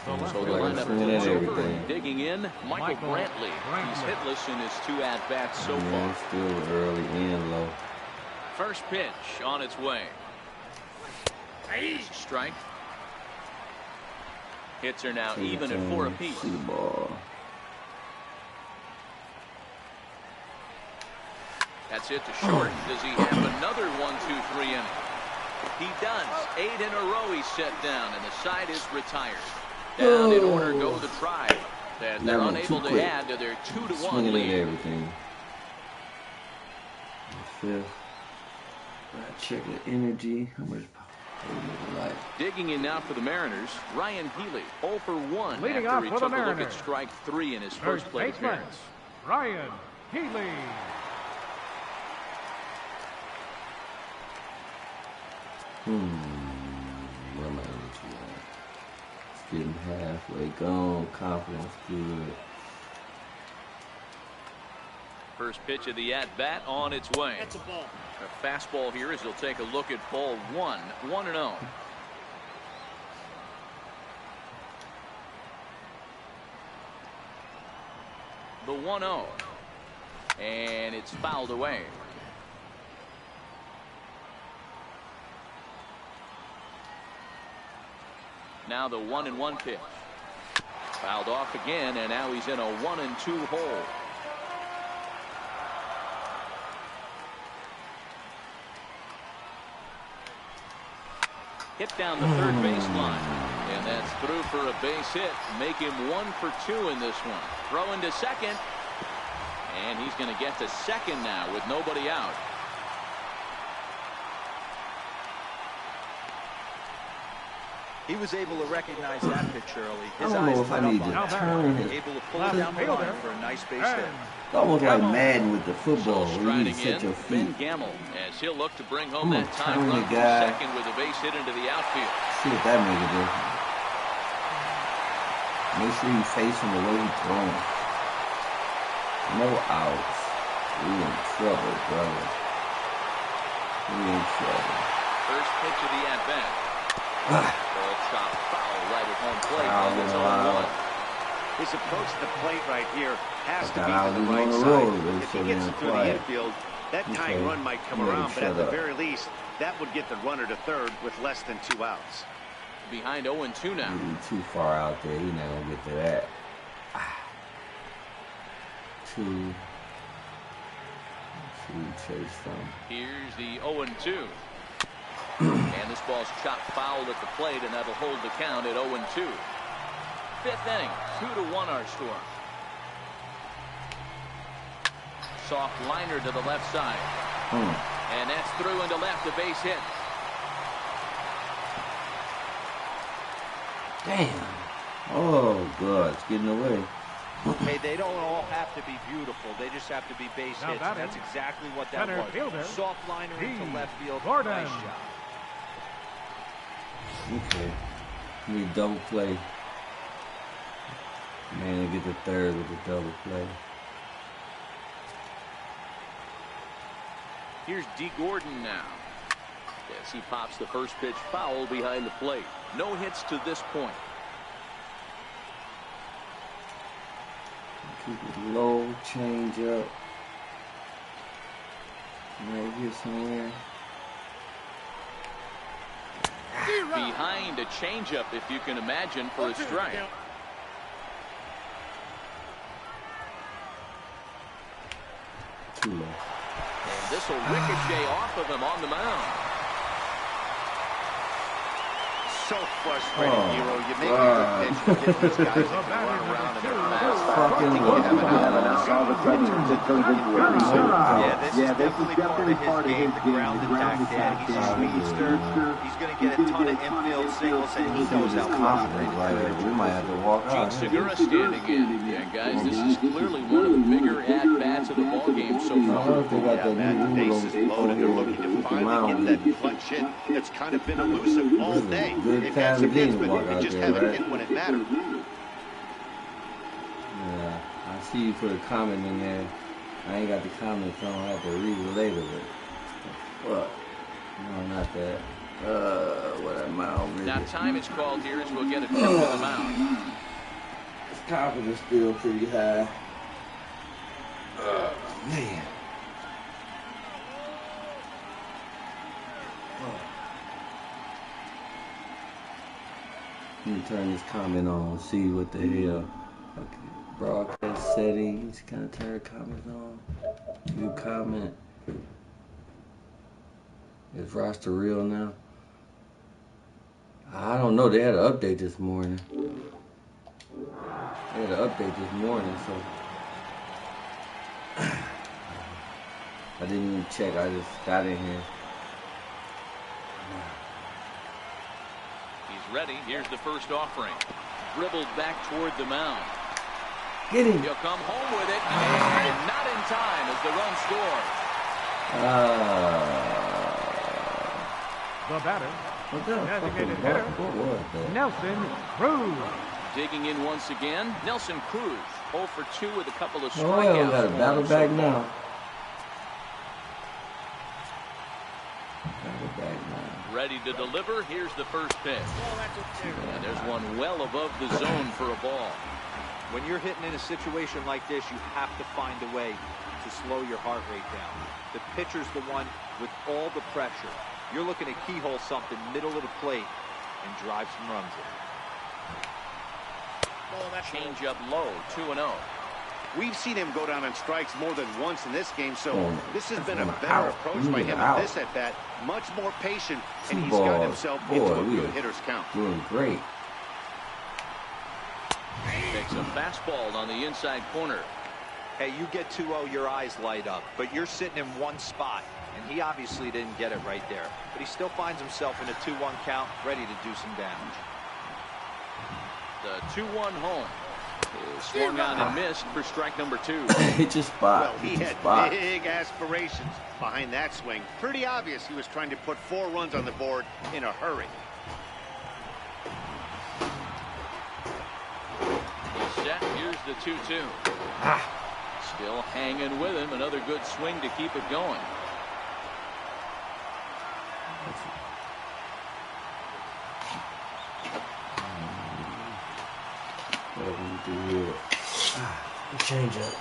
So the lineup flips over and digging in, Michael Brantley. He's hitless in his 2 at-bats so far. Still early and low. First pitch on its way. Strike. Hits are now even at 4 apiece. That's it to short. Does he have another 1-2-3 inning? He does. 8 in a row he's set down, and the side is retired. Down in order go the Tribe. That they're unable to add to their 2-1 lead. Everything. Fifth. Check the energy. How much power? Digging in now for the Mariners, Ryan Healy, 0 for 1 Leading after he off for took the a look at Mariners, strike 3 in his first plate appearance. Ryan Healy. What am I looking at? It's getting halfway gone. Confidence good. First pitch of the at-bat on its way. That's a ball. A fastball here as he'll take a look at ball 1, 1-0. The 1-0. And it's fouled away. Now the 1-1 pitch. Fouled off again, and now he's in a 1-2 hole. Hit down the third baseline, and that's through for a base hit. Make him 1 for 2 in this one. Throw into second, and he's going to get to second now with nobody out. He was able to recognize that pitch early. His I don't know if I need to turn it. Able to pull it down the line for a nice base hit. It's almost like Madden with the football. Where you need to set your Ben feet. Gamble, as he'll look to bring home that time run from second with a base hit into the outfield. See if that makes a difference. Make sure you face him the way he's throwing. No outs. We in trouble, brother. We in trouble. First pitch of the at-bat. Ball chopped foul right at home plate. And it's 0-1. His approach to the plate right here has to be to the right side. If he gets it through the infield, that tying run might come around, but at the very least, that would get the runner to third with less than 2 outs. Behind 0-2 now. He's too far out there. He's not going to get to that. 2. Chase from. Here's the 0-2. And this ball's chopped foul at the plate, and that'll hold the count at 0-2. Fifth inning, 2-1 our score. Soft liner to the left side. And that's through into left, a base hit. Damn. Oh, God. It's getting away. Hey, they don't all have to be beautiful. They just have to be base hits. And that's exactly what that was. Fielder, soft liner into left field. Gordon. Nice job. Okay. Need double play. Man, they get the third with the double play. Here's D. Gordon now. As he pops the first pitch foul behind the plate. No hits to this point. Keep it low, change up. Right here somewhere. Behind a changeup, if you can imagine, for a strike. Too low. And this will ricochet off of him on the mound. So frustrating, Hero. You make a good pitch, but get these guys that can run around and they're fast. Yeah, this is definitely part of his game, the ground attack, Dad. He's a speedster. He's going to get a ton of infield singles, and he knows how to operate. We might have to walk out. Segura standing in. Yeah, guys, this is clearly one of the bigger at-bats of the ballgame so far. Yeah, man, the base is loaded. They're looking to finally get that clutch hit that's kind of been elusive all day. They've had some hits, but they just haven't hit when it mattered. Yeah, I see you put a comment in there. I ain't got the comments on. I have to read it later. But what? No, not that. What am I over Now time is called here as we'll get a tip to the mound. His confidence still pretty high. Man. Let me turn this comment on, see what the hell. Okay. Broadcast settings, kind of turn comments on. View comment. Is roster real now? I don't know. They had an update this morning. So I didn't even check. I just got in here. He's ready. Here's the first offering. Dribbled back toward the mound. Get him. He'll come home with it, and not in time as the run scores. The batter, What the designated fuck hitter, what was that? Nelson Cruz. Digging in once again, Nelson Cruz, 0 for 2 with a couple of Oh, strikeouts. we got a battle so back far. now. Battle back now. Ready to deliver. Here's the first pitch. And there's one well above the zone for a ball. When you're hitting in a situation like this, you have to find a way to slow your heart rate down. The pitcher's the one with all the pressure. You're looking to keyhole something middle of the plate and drive some runs in. Change up low, 2-0. We've seen him go down on strikes more than once in this game, so this has been a better out. approach by him at this at-bat. Much more patient, and he's Two got balls. himself Boy, into a we good are hitter's count. Doing great. Takes a fastball on the inside corner. Hey, you get 2-0, your eyes light up, but you're sitting in one spot, and he obviously didn't get it right there. But he still finds himself in a 2-1 count, ready to do some damage. The 2-1 home is swung on and missed for strike number 2. Hit your spot. Well, he Hit your had spot. big aspirations behind that swing. Pretty obvious he was trying to put 4 runs on the board in a hurry. He's set. Here's the 2-2. Still hanging with him. Another good swing to keep it going. Whatever you do here. Change up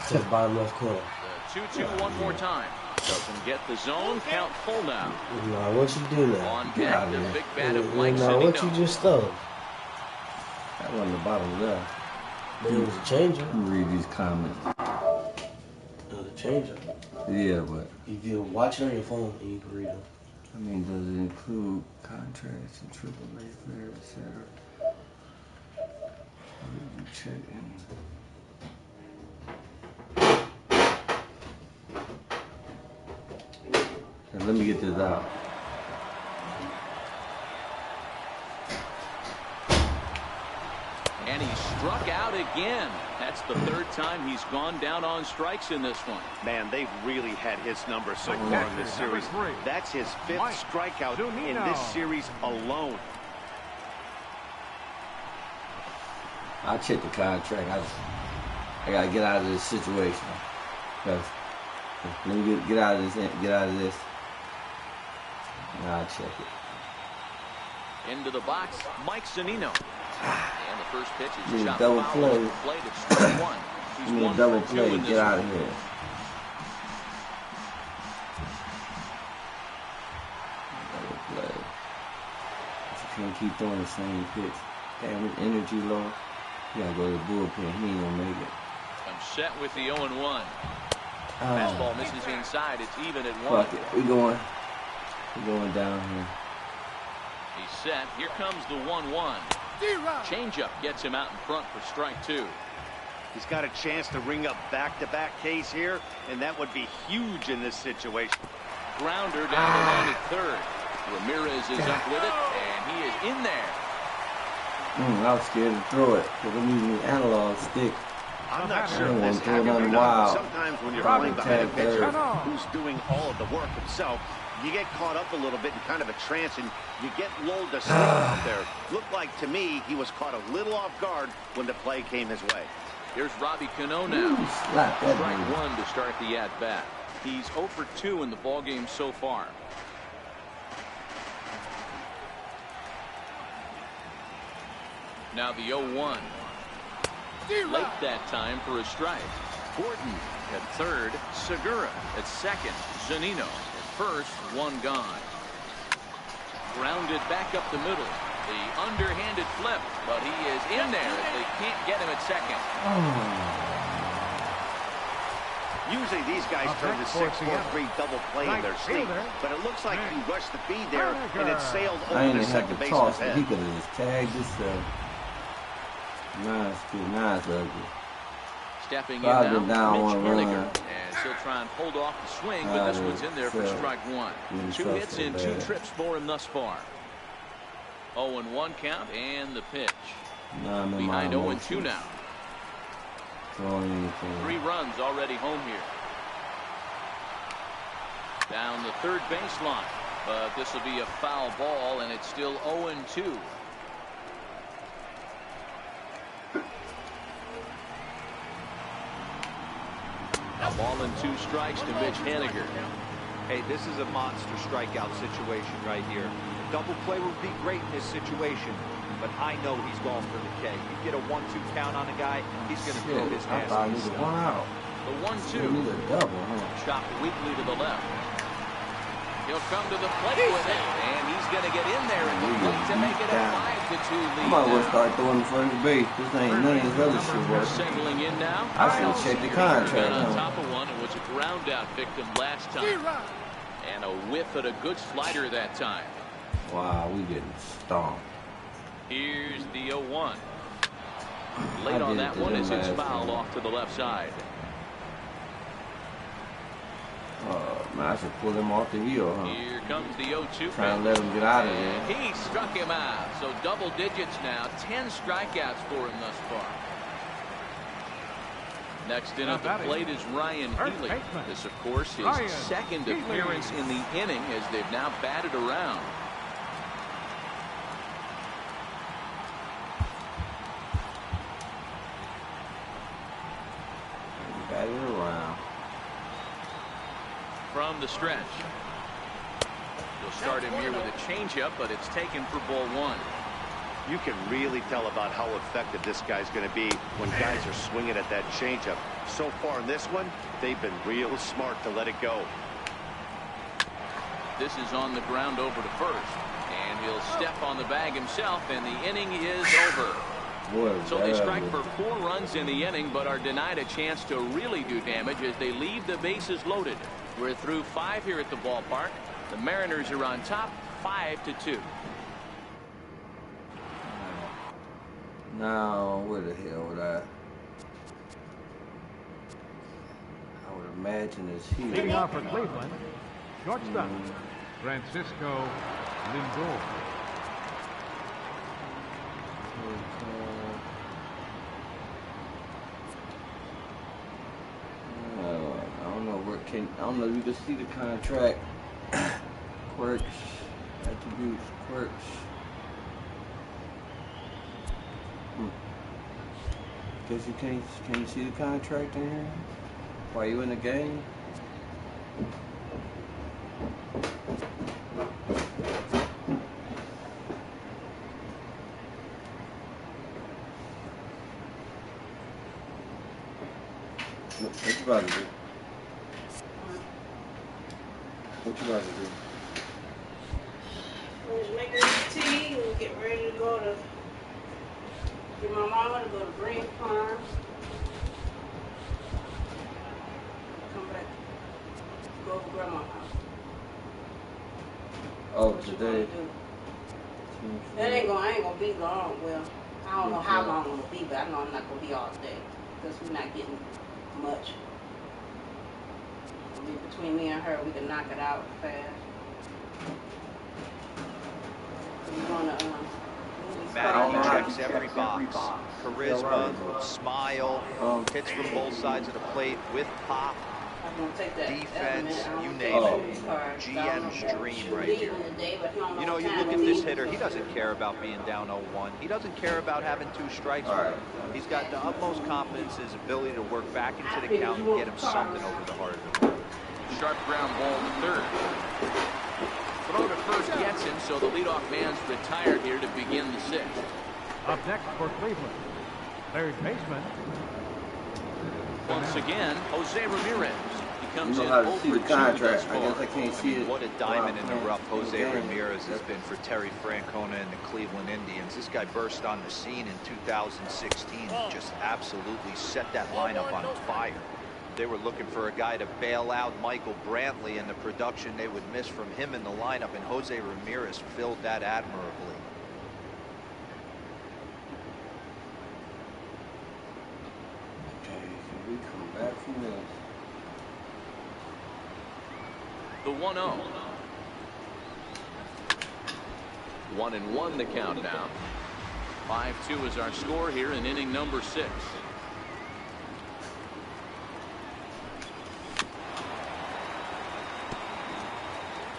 to the bottom left corner. The 2-2 one more time. Doesn't get the zone. Count full now. Now, what you do now? On Get out deck, of the here. big bat of Mike Now, what you Zunino. just stole? That one the bottom left. It was a change up. Let me read these comments. It was a change up. Yeah, but You can watch it on your phone and you can read them. I mean, does it include contracts and AAA players, etc.? You check in. Now, let me get this out. And he struck out again. That's the 3rd time he's gone down on strikes in this one. Man, they've really had his number so far in this series. That's his 5th strikeout in this series alone. I check the contract. I gotta get out of this situation. Cause let me get out of this. Get out of this. Now I check it. Into the box, Mike Zunino. And the first pitch Need is a shot double foul play. off the plate at strike 1. He's Give me a 1 double for 2 play. in this Get out one. of here. Double play. But you can't keep throwing the same pitch. Damn, his energy low. You gotta go to the bullpen. He ain't gonna make it. I'm set with the 0-1. Fastball misses inside. It's even at 1. Fuck it. We going down here. He's set. Here comes the 1-1. Changeup gets him out in front for strike 2. He's got a chance to ring up back-to-back Ks here, and that would be huge in this situation. Grounder down the line at 3rd. Ramirez is up with it, and he is in there. I was scared to throw it because I'm using the analog stick. I'm not sure I don't if want this to throw happens or nothing not. wild. Sometimes when you're Probably playing behind a tag pitcher third. who's doing all of the work himself, you get caught up a little bit in kind of a trance, and you get lulled to sleep out there. Looked like, to me, he was caught a little off guard when the play came his way. Here's Robbie Cano now. Slap that Strike dude. one to start the at-bat. He's 0 for 2 in the ballgame so far. Now the 0-1. Late that time for a strike. Gordon at third. Segura at second. Zunino at first. One gone. Grounded back up the middle. The underhanded flip, but he is in there as they can't get him at second. Usually these guys turn the 6-4-3 double play in their sleep, but it looks like he rushed the feed there and it sailed I over ain't the even have second to baseman's toss it. head. He could have just tagged this stuff. Nice, good, nice, ugly. Stepping in Probably now, down Mitch one Haniger. run. And he'll try and hold off the swing, but this one's in there for strike one. 2 hits in 2 trips for him thus far. 0-1 count and the pitch. Behind 0-2 now. 3 runs already home here. Down the third baseline, but this will be a foul ball, and it's still 0-2. A ball and 2 strikes to Mitch Haniger. Hey, this is a monster strikeout situation right here. A double play would be great in this situation, but I know he's going for the K. You get a 1-2 count on a guy, he's going to throw his I thought he nasty was stuff. one out. The 1-2. He need a double, huh? Chopped weakly to the left. He'll come to the plate with it, and he's going to get in there at the plate to make it a 5-2 lead. I might well now. start throwing first base. This ain't none of this other shit working. Settling in now. I should have checked the contract. Got on Huh? top of one and was a ground out victim last time. And a whiff at a good slider that time. Wow, we getting stomped. Here's the 0-1. Late on that one as it's fouled off to the left side. Man, I should pull him off the heel, huh? Here comes the 0-2. Trying to let him get out of there. And he struck him out. So double digits now. 10 strikeouts for him thus far. Next in at the plate is Ryan Healy. This, of course, his second appearance in the inning as they've now batted around. Batted around. From the stretch. He'll start him here with a changeup, but it's taken for ball 1. You can really tell about how effective this guy's going to be when guys are swinging at that changeup. So far in this one, they've been real smart to let it go. This is on the ground over to first, and he'll step on the bag himself, and the inning is over. Boy, So they strike for 4 runs in the inning, but are denied a chance to really do damage as they leave the bases loaded. We're through 5 here at the ballpark. The Mariners are on top, 5-2. Now, where the hell would I would imagine it's here. Leading off for Cleveland, shortstop, Francisco Lindor. I don't know if you can see the contract. Quirks, attributes, quirks. Guess you can't see the contract in here while you in the game. What you about to do? What you about to do? I'm just making this tea and get ready to go to get my mama to go to Green Farms. Come back, go to grandma's house. Oh, What you today. gonna do? That ain't gonna, I ain't gonna be long. Well, I don't know how long I'm gonna be, but I know I'm not gonna be all day because we're not getting much. It'll be between me and her, we can knock it out fast. We wanna, Matty checks every box. Charisma, smile, hits from both sides of the plate with pop. I'm gonna take that defense, element. you I'm name gonna it. take cards. GM's dream right here. Today, but he don't know You know, what you time look to at this leave, hitter, so- he doesn't care about being down 0-1. He doesn't care about having 2 strikes. All right. He's got the utmost confidence in his ability to work back into the count and get him something over the heart of the plate. Sharp ground ball to third. Throw to first gets him, so the leadoff man's retired here to begin the 6th. Up next for Cleveland, third baseman. Once again, Jose Ramirez. He You comes know in how to see the 0-2 contract. thus I guess far. I can't see it. What a diamond in the Wow, rough Jose game. Ramirez has been for Terry Francona and the Cleveland Indians. This guy burst on the scene in 2016, just absolutely set that lineup on fire. They were looking for a guy to bail out Michael Brantley, and the production they would miss from him in the lineup, and Jose Ramirez filled that admirably. Okay, can we come back from this? The 1-0. 1-1 the count now. 5-2 is our score here in inning number 6.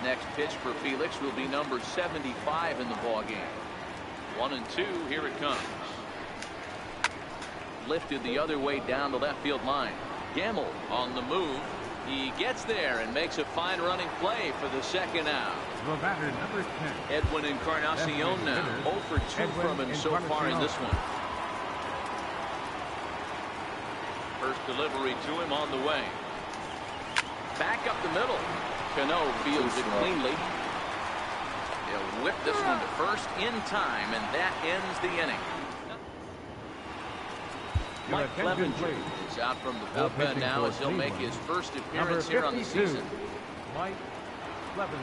Next pitch for Felix will be number 75 in the ball game. 1-2, here it comes. Lifted the other way down the left field line. Gamble on the move. He gets there and makes a fine running play for the 2nd out. The batter, number 10. Edwin Encarnacion now 0 for 2 from him so far in this one. First delivery to him on the way. Back up the middle. Cano fields it cleanly. He'll whip this one to first in time, and that ends the inning. Mike Clevenger is out from the bullpen now as he'll make his first appearance here on the season. Mike Clevenger.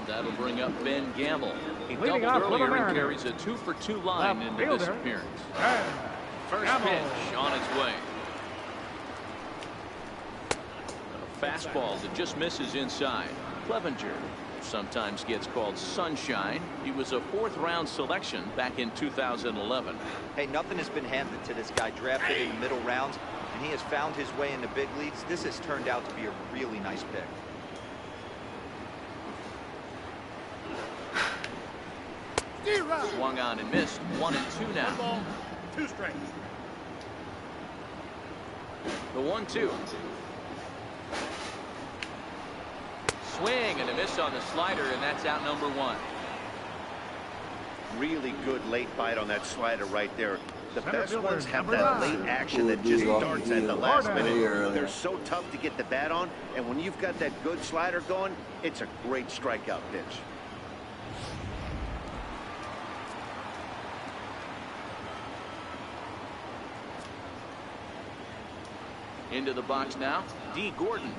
That'll bring up Ben Gamble. He Leading doubled off for the earlier and Mariners. carries a 2 for 2 line Left into this fielder, appearance. Ben First Gamble. pitch on its way. A fastball that just misses inside. Clevenger sometimes gets called Sunshine. He was a 4th-round selection back in 2011. Hey, nothing has been handed to this guy. Drafted in the middle rounds, and he has found his way in the big leagues. This has turned out to be a really nice pick. Swung on and missed. 1-2 now. Ball, 2 strikes. The 1-2. Swing and a miss on the slider, and that's out number 1. Really good late bite on that slider right there. The Center best fielder, ones have number that 9. late action that just starts at the last Gordon. minute. They're so tough to get the bat on, and when you've got that good slider going, it's a great strikeout pitch. Into the box now, D. Gordon.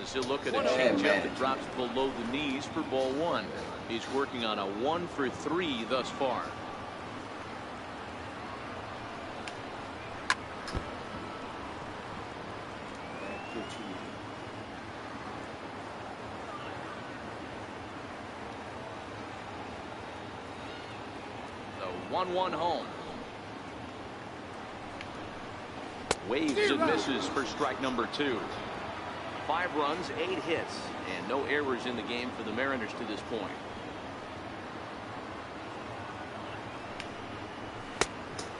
As he'll look at a changeup that drops below the knees for ball 1. He's working on a 1 for 3 thus far. The 1-1 home. Waves and misses for strike number 2. 5 runs, 8 hits, and no errors in the game for the Mariners to this point.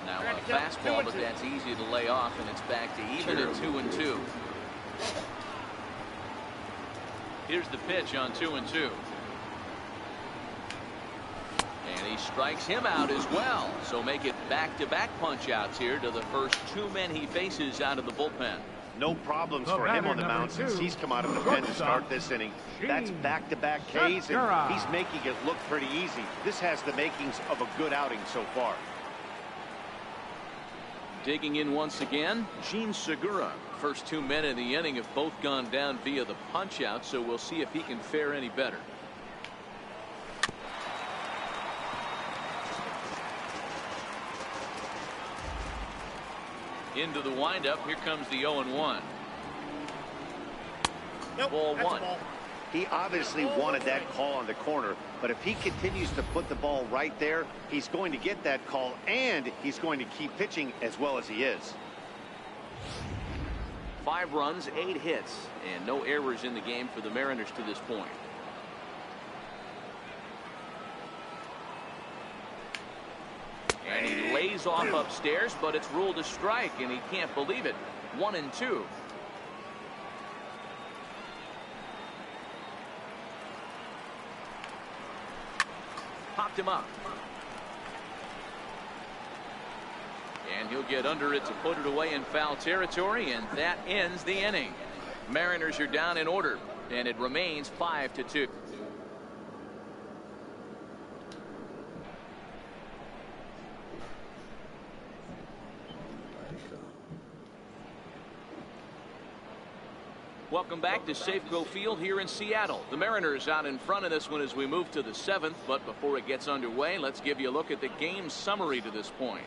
Now a fastball, but that's easy to lay off, and it's back to even at 2-2. Here's the pitch on 2-2. And he strikes him out as well. So make it back-to-back punch-outs here to the first 2 men he faces out of the bullpen. No problems for him on the mound since he's come out of the pen to start this inning. That's back-to-back Ks, and he's making it look pretty easy. This has the makings of a good outing so far. Digging in once again, Gene Segura. First 2 men in the inning have both gone down via the punch-out, so we'll see if he can fare any better. Into the windup. Here comes the 0-1. Nope, ball 1. He obviously wanted that call on the corner, but if he continues to put the ball right there, he's going to get that call, and he's going to keep pitching as well as he is. 5 runs, 8 hits, and no errors in the game for the Mariners to this point. And he lays off upstairs, but it's ruled a strike, and he can't believe it. 1-2. Popped him up. And he'll get under it to put it away in foul territory, and that ends the inning. Mariners are down in order, and it remains 5-2. Welcome back to Safeco Field here in Seattle. The Mariners out in front of this one as we move to the 7th, but before it gets underway, let's give you a look at the game summary to this point.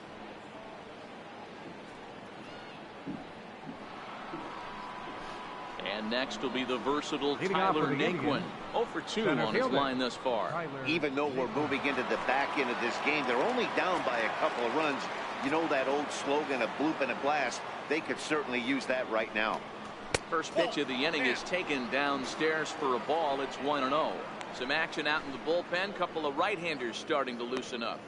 And next will be the versatile Tyler Naquin. 0 for 2 on his line thus far. Even though we're moving into the back end of this game, they're only down by a couple of runs. You know that old slogan, a bloop and a blast. They could certainly use that right now. First pitch of the inning is taken downstairs for a ball. It's 1-0. Some action out in the bullpen. Couple of right-handers starting to loosen up.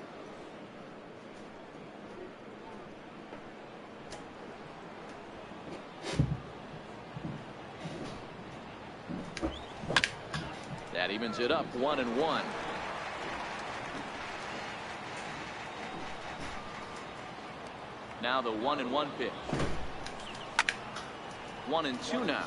That evens it up 1-1. Now the 1-1 pitch. 1-2 now.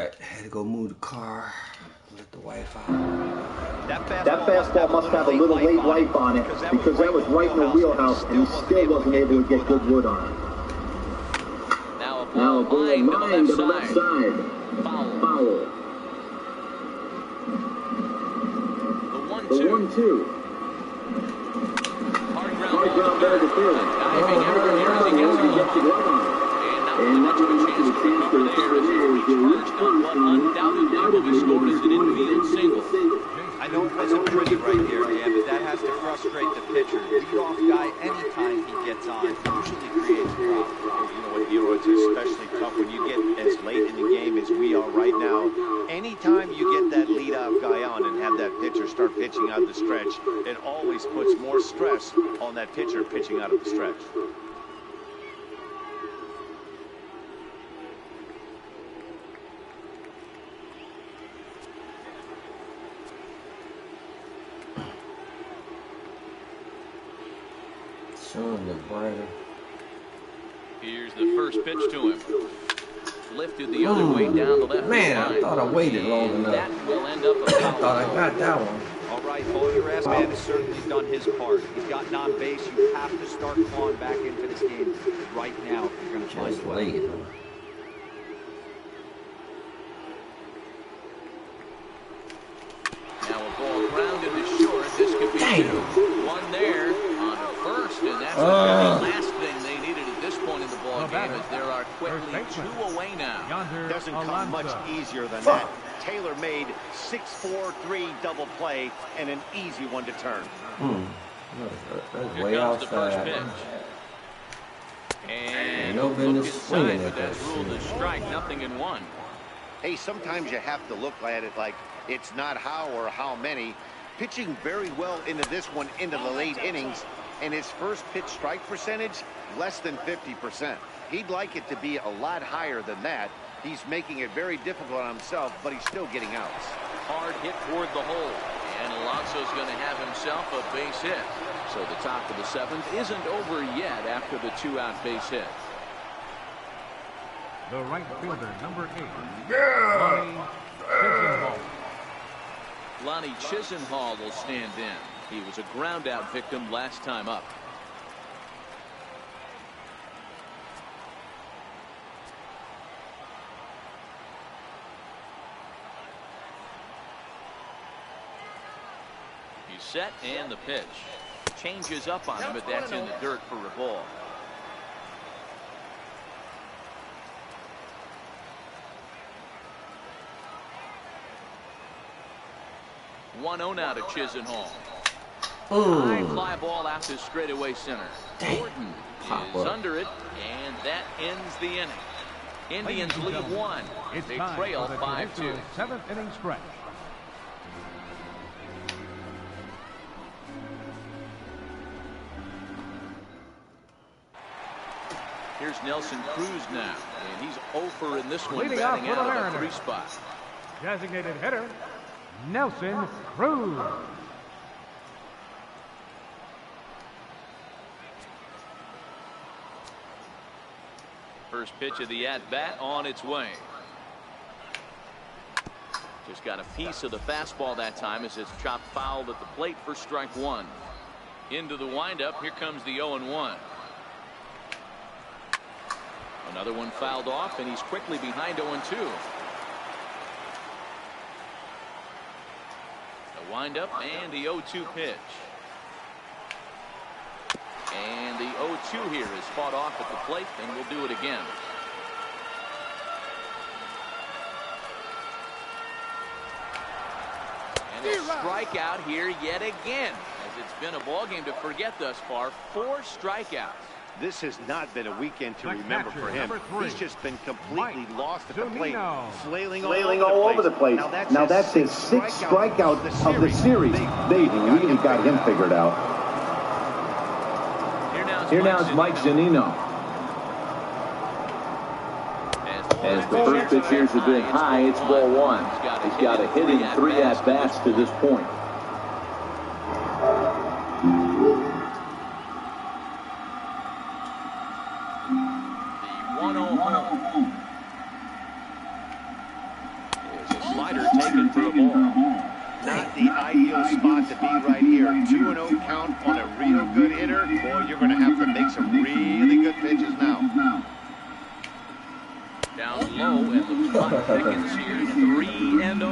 right, I had to go move the car. Let the wife out. That fastball must have a little late life on it because that was right in the wheelhouse and he still wasn't able to get good wood on it. Now a Now ball lined to the left side. Foul. The 1-2. Hard Hard ground ground there to third. diving effort here as he gets the glove on. And not much of a chance to recover there as he reached first on what undoubtedly will be scored as an infield single. I know it wasn't pretty right there, Dan, but that has to frustrate the pitcher. Lead-off guy, anytime he gets on, usually creates a problem. You know what, Hero, it's especially tough when you get as late in the game as we are right now. Anytime you get that leadoff guy on and have that pitcher start pitching out of the stretch, it always puts more stress on that pitcher pitching out of the stretch. Showing the brighter. Here's the first pitch to him. Lifted the other way down the left. Man, I thought I waited long enough. That will end up a foul. I thought I got that one. All right, Paul, your ass man has certainly done his part. He's gotten on base. You have to start clawing back into this game right now if you're going to find Just a way. late. Now a ball grounded to short. This could be two. One there on the first, and that's the very last thing they needed at this point in the ball game, as there are quickly two away now. Doesn't come much easier than that. Taylor made 6-4-3 double play and an easy one to turn. That's Here way comes the first outside. pitch. And no look business inside, swinging but at that that's ruled a shit. strike, 0-1. Hey, sometimes you have to look at it like it's not how or how many. Pitching very well into this one into the late innings, and his first pitch strike percentage, less than 50%. He'd like it to be a lot higher than that. He's making it very difficult on himself, but he's still getting outs. Hard hit toward the hole, and Alonso's going to have himself a base hit. So the top of the seventh isn't over yet after the two-out base hit. The right fielder, number 8. Lonnie Chisenhall will stand in. He was a ground-out victim last time up. He's set, and the pitch. Changes up on him, but that's in the dirt for a ball. One 0 now to Chisenhall. High fly ball out to straightaway center. Gordon is under it, and that ends the inning. Indians lead one. They trail 5-2. 7th inning stretch. Here's Nelson Cruz now, and he's over in this one, Leading off batting for the out of the Mariners. 3 spot. Designated hitter, Nelson Cruz. First pitch of the at-bat on its way. Just got a piece of the fastball that time as it's chopped foul at the plate for strike one. Into the windup. Here comes the 0-1. Another one fouled off, and he's quickly behind 0-2. The windup and the 0-2 pitch. And the 0-2 here is fought off at the plate, and we'll do it again. And a strikeout here yet again, as it's been a ball game to forget thus far. 4 strikeouts. This has not been a weekend to remember for him. He's just been completely lost at the plate, flailing all over the place. Now that's his 6th strikeout of the series. They really got him figured out. Here now is Mike Zunino. As the first pitch here is a bit high, it's ball 1. He's got a hit in 3 at-bats to this point. The 1-0 home. for a ball. Not the ideal spot to be right here. 2-0 count on a real good hitter. Boy, you're going to have to make some really good pitches now. Down low, and the clock thickens here. 3-0.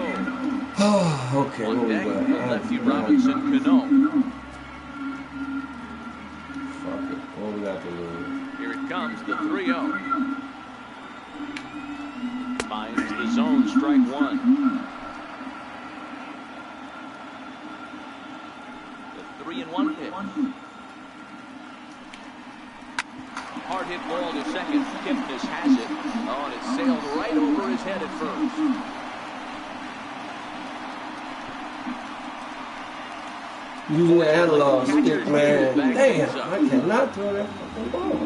Okay, On what we deck, got? the lefty Robinson Cano. Fuck it. What we got to lose? Here it comes, the 3-0. Finds the zone, strike one. The 3-1 pitch. Hard hit ball to second. Kipnis has it. Oh, and it sailed right over his head at first. Using the analog stick, man. Damn, I cannot throw that fucking ball.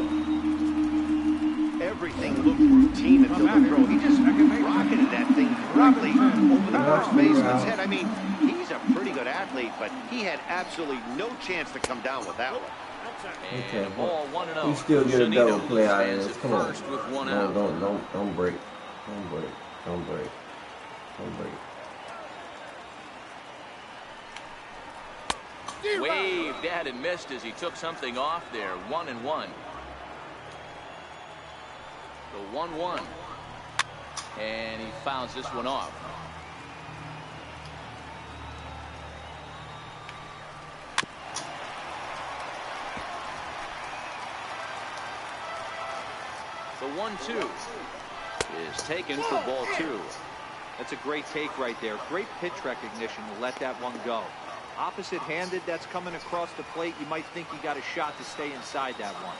Everything looked routine until the throw. He just rocketed that thing directly over the first baseman's head. I mean, he's a pretty good athlete, but he had absolutely no chance to come down with that one. Okay, And ball 1-0. we still get a double play out of this. Come on. First with one out. Don't break. Don't break. Don't break. Don't break. Waved at and missed as he took something off there. 1-1. The 1-1. And he fouls this one off. The 1-2 is taken for ball two. That's a great take right there. Great pitch recognition to let that one go. Opposite-handed, that's coming across the plate. You might think you got a shot to stay inside that one.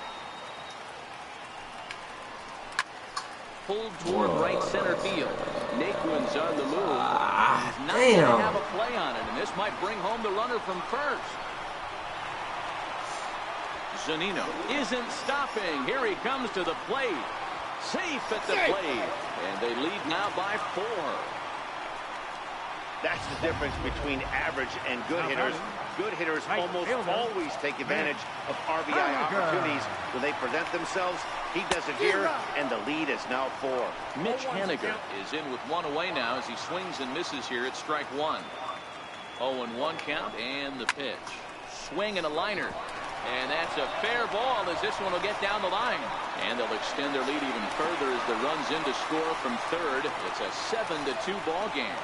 Pulled toward right center field. Naquin's on the move. He's not going to have a play on it, and this might bring home the runner from first. Zunino isn't stopping. Here he comes to the plate. Safe at the plate. And they lead now by 4. That's the difference between average and good hitters. Good hitters almost always take advantage of RBI opportunities when they present themselves. He does it here, and the lead is now 4. Mitch Haniger is in with one away now as he swings and misses here at strike one. 0-1 count and the pitch. Swing and a liner. And that's a fair ball as this one will get down the line. And they'll extend their lead even further as the run's in to score from third. It's a 7-2 ball game.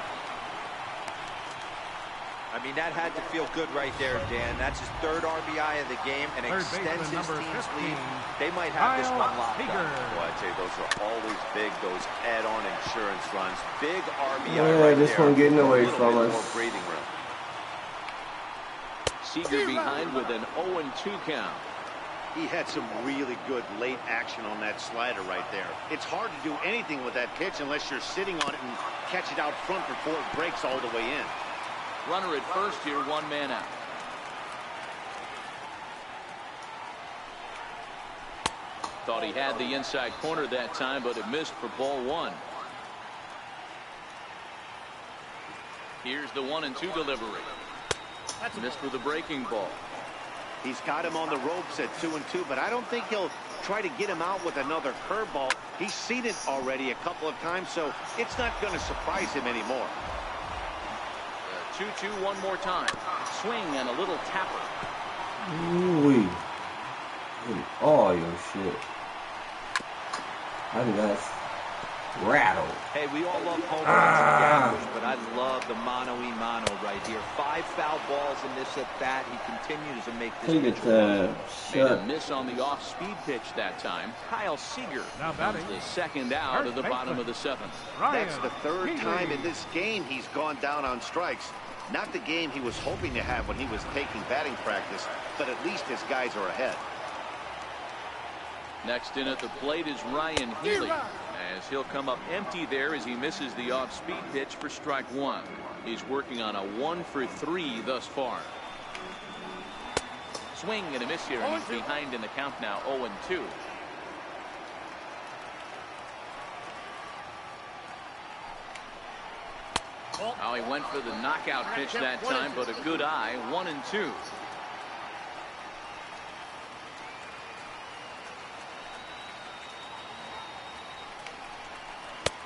I mean, that had to feel good right there, Dan. That's his 3rd RBI of the game and extends his team's lead. They might have this one locked up. Well, I'd say those are always big, those add-on insurance runs. Big RBI right this there. One getting away from us. More breathing room. Seager behind with an 0-2 count. He had some really good late action on that slider right there. It's hard to do anything with that pitch unless you're sitting on it and catch it out front before it breaks all the way in. Runner at first here, 1 man out. Thought he had the inside corner that time, but it missed for ball 1. Here's the 1-2 delivery. Missed with a breaking ball. He's got him on the ropes at 2-2, but I don't think he'll try to get him out with another curveball. He's seen it already a couple of times, so it's not going to surprise him anymore. 2-2 one more time. Swing and a little tapper. Ooh-wee. All your shit. I think that's rattled. Hey, we all love home runs and gamblers, but I love the mano-y-mano right here. 5 foul balls in this at-bat. He continues to make this pitch. Made a miss on the off-speed pitch that time. Kyle Seager comes the second out of the bottom of the 7th. That's the 3rd time in this game he's gone down on strikes. Not the game he was hoping to have when he was taking batting practice, but at least his guys are ahead. Next in at the plate is Ryan Healy, as he'll come up empty there as he misses the off-speed pitch for strike 1. He's working on a 1 for 3 thus far. Swing and a miss here, and he's behind in the count now, 0-2. Oh, he went for the knockout pitch that time, but a good eye, 1-2.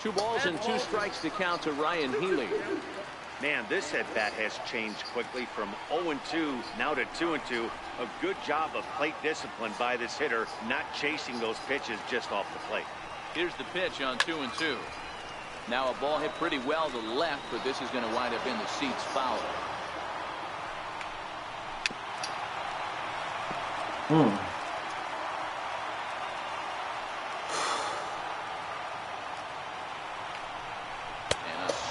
Two balls and 2 strikes to count to Ryan Healy. Man, this at-bat has changed quickly from 0-2 now to 2-2. A good job of plate discipline by this hitter, not chasing those pitches just off the plate. Here's the pitch on 2-2. Now a ball hit pretty well to left, but this is going to wind up in the seats foul.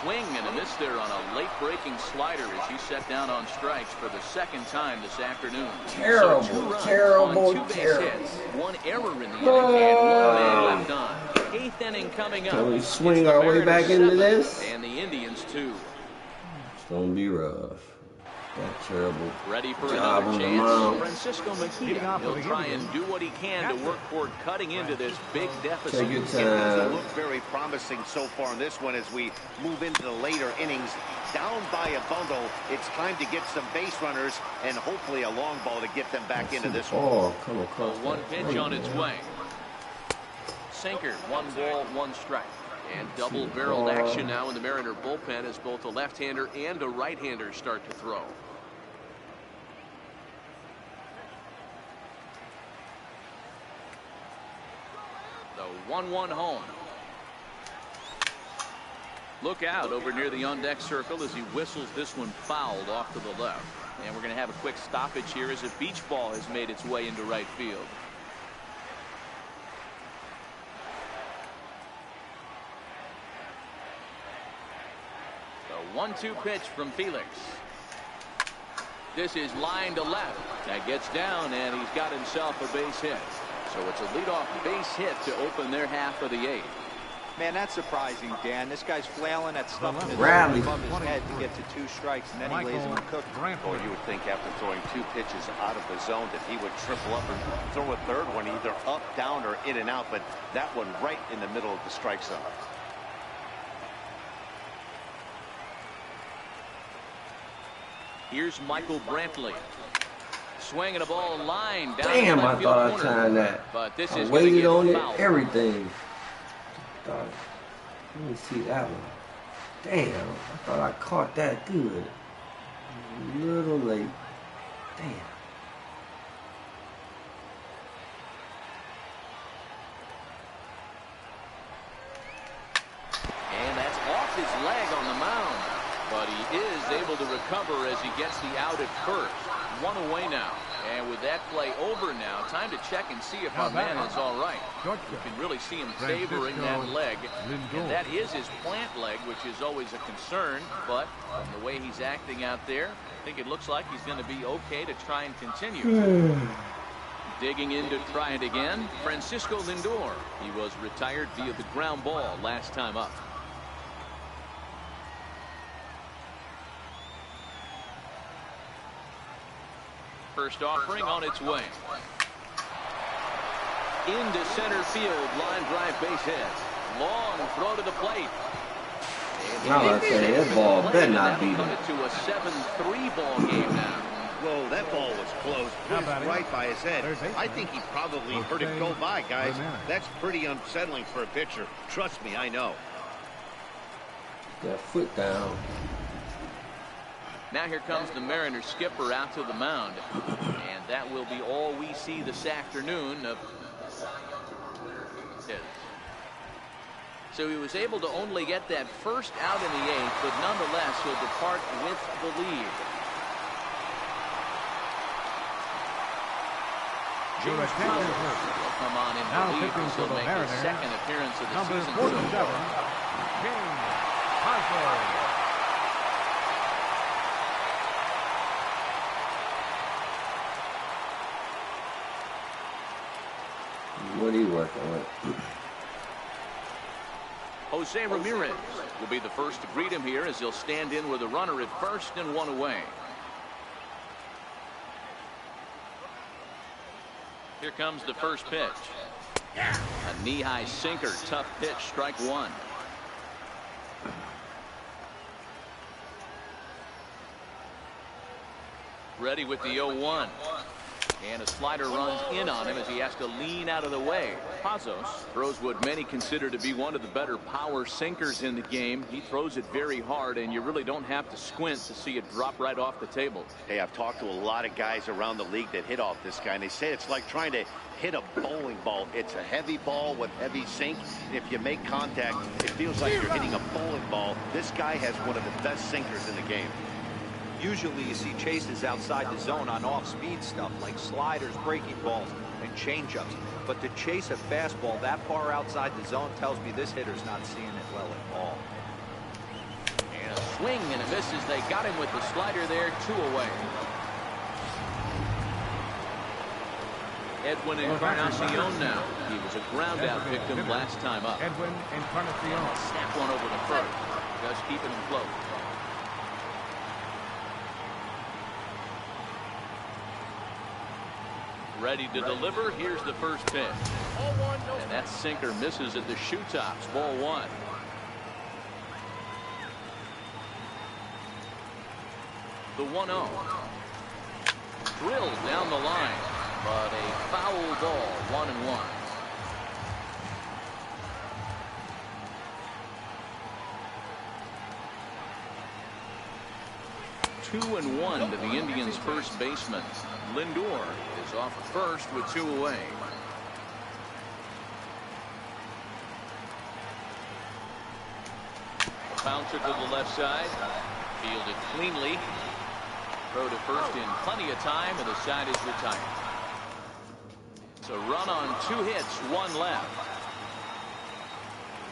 Swing and a miss there on a late breaking slider as he set down on strikes for the second time this afternoon. Terrible, so terrible, on 2 base terrible. hits, 1 error in the inning, and 1 man left on. 8th inning coming up. Can we swing our way back into this? And the Indians 2. It's gonna be rough. That terrible Ready for job another on the chance. mound. Francisco Mejia. He'll try and do what he can to work toward cutting into this big deficit. Take your It doesn't time. look very promising so far in this one as we move into the later innings. Down by a bundle, it's time to get some base runners and hopefully a long ball to get them back into this one. Oh, come across. One pitch on its way. Sinker, 1 ball, 1 strike. And double-barreled action now in the Mariner bullpen as both a left-hander and a right-hander start to throw. The 1-1 home. Look out over near the on-deck circle as he whistles this one fouled off to the left. And we're going to have a quick stoppage here as a beach ball has made its way into right field. The 1-2 pitch from Felix. This is line to left. That gets down, and he's got himself a base hit. So it's a leadoff base hit to open their half of the 8th. Man, that's surprising, Dan. This guy's flailing at stuff in his Rally. above his head to get to 2 strikes, and then he lays him a cook. Or you would think after throwing 2 pitches out of the zone that he would triple up and throw a third one either up, down, or in and out, but that one right in the middle of the strike zone. Here's Michael Brantley. Swinging a ball line down. Damn, the I left thought I field corner. timed that. But this I is going to waited get on it, fouled. everything. Let me see that one. Damn, I thought I caught that good. A little late. Damn. And that's off his leg on the mound. But he is able to recover as he gets the out at first. 1 away now. And with that play over now, time to check and see if our man is all right. You can really see him favoring that leg. And that is his plant leg, which is always a concern. But from the way he's acting out there, I think it looks like he's going to be okay to try and continue. Digging in to try it again, Francisco Lindor. He was retired via the ground ball last time up. First offering on its way. Into center field, line drive base hit. Long throw to the plate. Now I say that ball better not be Coming there. to a 7-3 ball game now. Whoa, that ball was close. Put it right by his head. I think he probably heard it go by, guys. That's pretty unsettling for a pitcher. Trust me, I know. That foot down. Now here comes the Mariners skipper out to the mound. And that will be all we see this afternoon of his. So he was able to only get that first out in the 8th, but nonetheless he'll depart with the lead. James Crowder will come on in Now relief pitching as for he'll the make his Mariners, second appearance of the number season. 47, James Harper. What are you working with? Jose Ramirez will be the first to greet him here as he'll stand in with a runner at first and 1 away. Here comes the first pitch. A knee-high sinker, tough pitch, strike 1. Ready with the 0-1. And a slider runs in on him as he has to lean out of the way. Pazos throws what many consider to be one of the better power sinkers in the game. He throws it very hard, and you really don't have to squint to see it drop right off the table. Hey, I've talked to a lot of guys around the league that hit off this guy, and they say it's like trying to hit a bowling ball. It's a heavy ball with heavy sink. If you make contact, it feels like you're hitting a bowling ball. This guy has one of the best sinkers in the game. Usually you see chases outside the zone on off-speed stuff like sliders, breaking balls, and changeups. But to chase a fastball that far outside the zone tells me this hitter's not seeing it well at all. And a swing and a miss as they got him with the slider there, 2 away. Edwin Encarnacion now. He was a ground-out victim last time up. Edwin Encarnacion. Snap one over the first. Just keeping him close. Ready to deliver. Here's the first pitch. And that sinker misses at the shoe tops. Ball 1. The 1-0. Drilled down the line, but a foul ball. 1-1. Two and 1 to the Indians' first baseman. Lindor is off at first with 2 away. A bouncer to the left side. Fielded cleanly. Throw to first in plenty of time, and the side is retired. It's a run on 2 hits, 1 left.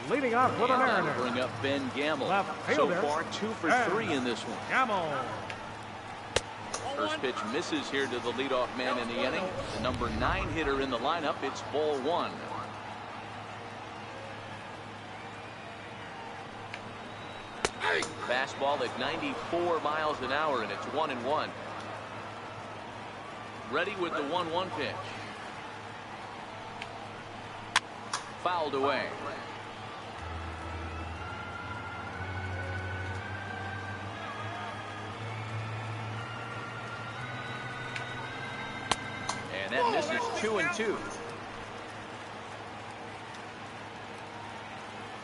Leading off with an error. Bring up Ben Gamble. So far 2 for 3 in this one. Gamble. First pitch misses here to the leadoff man in the inning. The number 9 hitter in the lineup. It's ball 1. Fastball at 94 miles an hour, and it's 1-1. Ready with the 1-1 pitch. Fouled away. And that misses 2-2.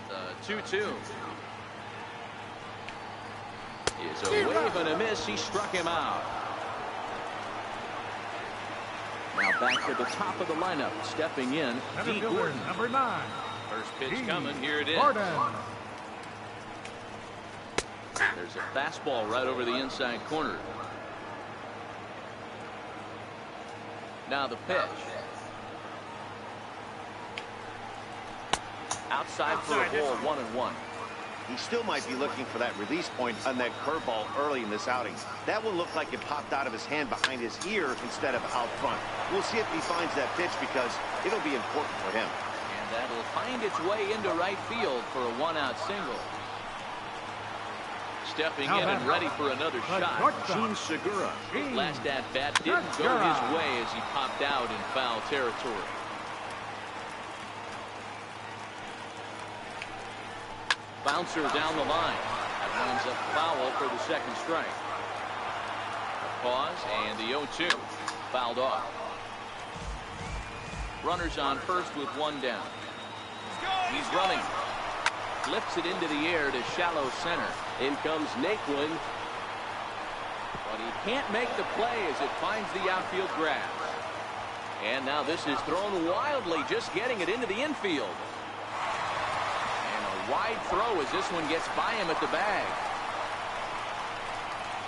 The 2-2. Is a wave and a miss. He struck him out. Now back to the top of the lineup. Stepping in, D. Gordon. Number 9. First pitch coming. Here it is. Gordon. There's a fastball right over the inside corner. Now the pitch. Outside for a ball, 1-1. He still might be looking for that release point on that curveball early in this outing. That one looked like it popped out of his hand behind his ear instead of out front. We'll see if he finds that pitch because it'll be important for him. And that'll find its way into right field for a 1-out single. Stepping in and ready for another shot, Gene Segura. Last at bat didn't go his way as he popped out in foul territory. Bouncer down the line. That winds up foul for the second strike. A pause and the 0-2. Fouled off. Runners on first with 1 down. He's running. Lifts it into the air to shallow center. In comes Naquin. But he can't make the play as it finds the outfield grass. And now this is thrown wildly, just getting it into the infield. Wide throw as this one gets by him at the bag.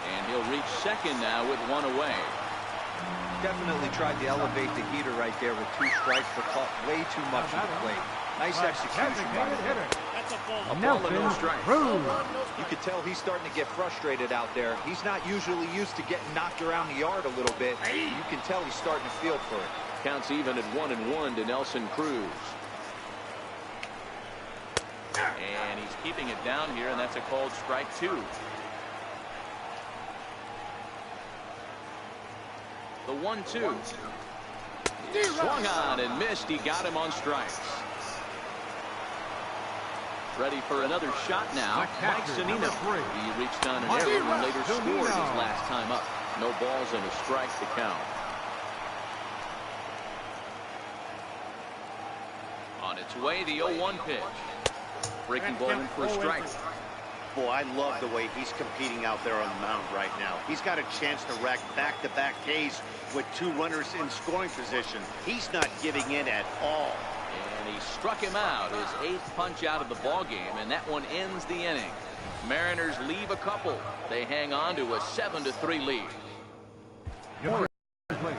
And he'll reach second now with 1 away. Definitely tried to elevate the heater right there with 2 strikes, but caught way too much of the plate. Nice execution by the hitter. A ball and no strike. You could tell he's starting to get frustrated out there. He's not usually used to getting knocked around the yard a little bit. You can tell he's starting to feel for it. Counts even at 1-1 to Nelson Cruz. And he's keeping it down here, and that's a called strike 2. The 1-2. Swung on and missed. He got him on strikes. Ready for another shot now. Mike Zunino. He reached on an error and later scored his last time up. No balls and a strike to count. way, the 0-1 pitch. Breaking ball in for a strike. Boy, I love the way he's competing out there on the mound right now. He's got a chance to rack back-to-back Ks with 2 runners in scoring position. He's not giving in at all. And he struck him out, his 8th punch out of the ball game, and that one ends the inning. Mariners leave a couple. They hang on to a 7-3 lead.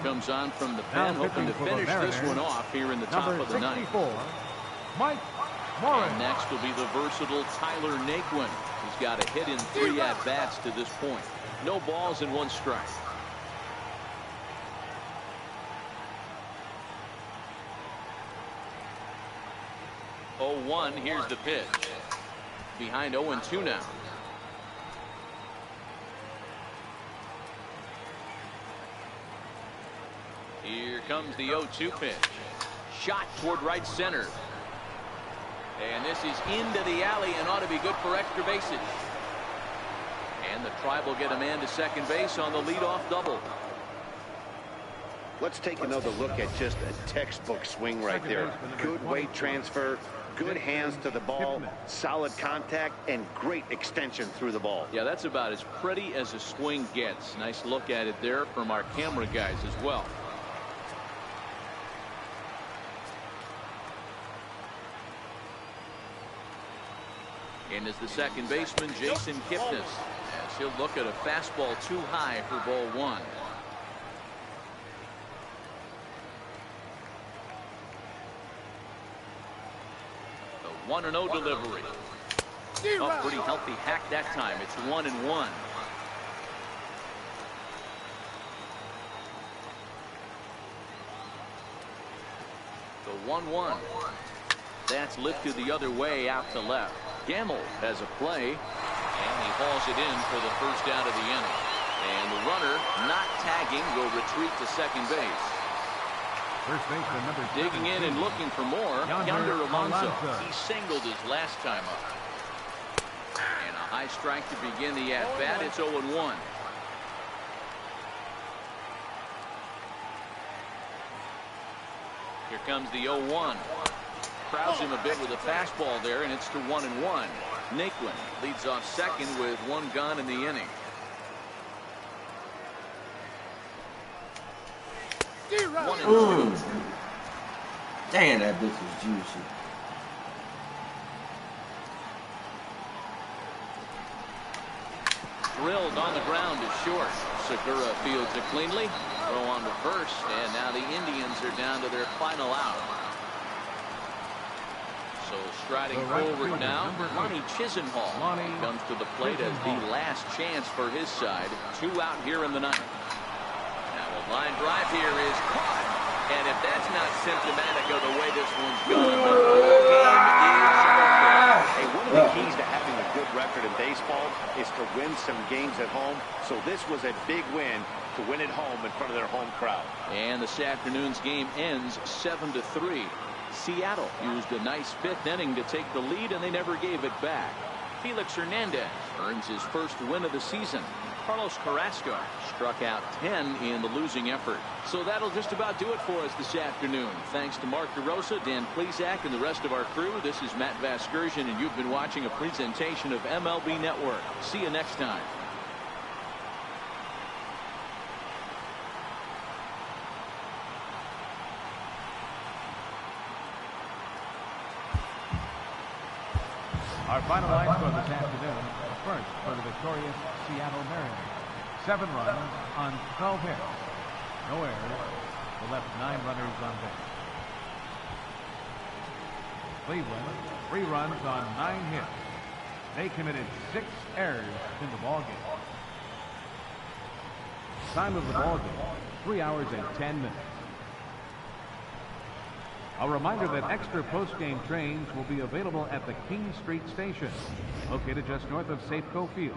Comes on from the pen, hoping to finish this one off here in the top of the ninth. Mike Morris. And next will be the versatile Tyler Naquin. He's got a hit in 3 at-bats to this point. No balls and 1 strike. Oh, 1, here's the pitch. Behind 0-2 now. Here comes the 0-2 pitch. Shot toward right center. And this is into the alley and ought to be good for extra bases. And the Tribe will get a man to second base on the leadoff double. Let's take another look at just a textbook swing right there. Good weight transfer, good hands to the ball, solid contact, and great extension through the ball. Yeah, that's about as pretty as a swing gets. Nice look at it there from our camera guys as well. And as the second baseman, Jason Kipnis, as he'll look at a fastball too high for ball 1. The 1-0 delivery. Oh, pretty healthy hack that time. It's 1-1. The 1-1. That's lifted the other way out to left. Gamble has a play, and he hauls it in for the first out of the inning. And the runner, not tagging, will retreat to second base. First baseman number digging in and looking for more. Yonder Alonso. He singled his last time up. And a high strike to begin the at-bat. It's 0-1. Here comes the 0-1. Crowds him a bit with a fastball there, and it's to 1-1. Naquin leads off second with 1 gone in the inning. Damn, that bitch was juicy. Drilled on the ground is short. Segura fields it cleanly. Throw on to first, and now the Indians are down to their final out. So striding forward now, Lonnie Chisenhall comes to the plate as the last chance for his side. 2 out here in the ninth. Now a line drive here is caught. And if that's not symptomatic of the way this one's going, the game is over. Hey, one of the keys to having a good record in baseball is to win some games at home. So this was a big win to win at home in front of their home crowd. And this afternoon's game ends 7-3. Seattle used a nice 5th inning to take the lead, and they never gave it back. Felix Hernandez earns his first win of the season. Carlos Carrasco struck out 10 in the losing effort. So that'll just about do it for us this afternoon. Thanks to Mark DeRosa, Dan Plesac, and the rest of our crew. This is Matt Vasgersian, and you've been watching a presentation of MLB Network. See you next time. Our final line score this afternoon. First for the victorious Seattle Mariners. 7 runs on 12 hits. No errors. They left 9 runners on base. Cleveland, 3 runs on 9 hits. They committed 6 errors in the ballgame. Time of the ballgame, 3 hours and 10 minutes. A reminder that extra post-game trains will be available at the King Street Station, located just north of Safeco Field.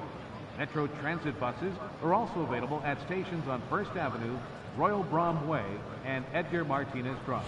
Metro Transit buses are also available at stations on First Avenue, Royal Brom Way, and Edgar Martinez Drive.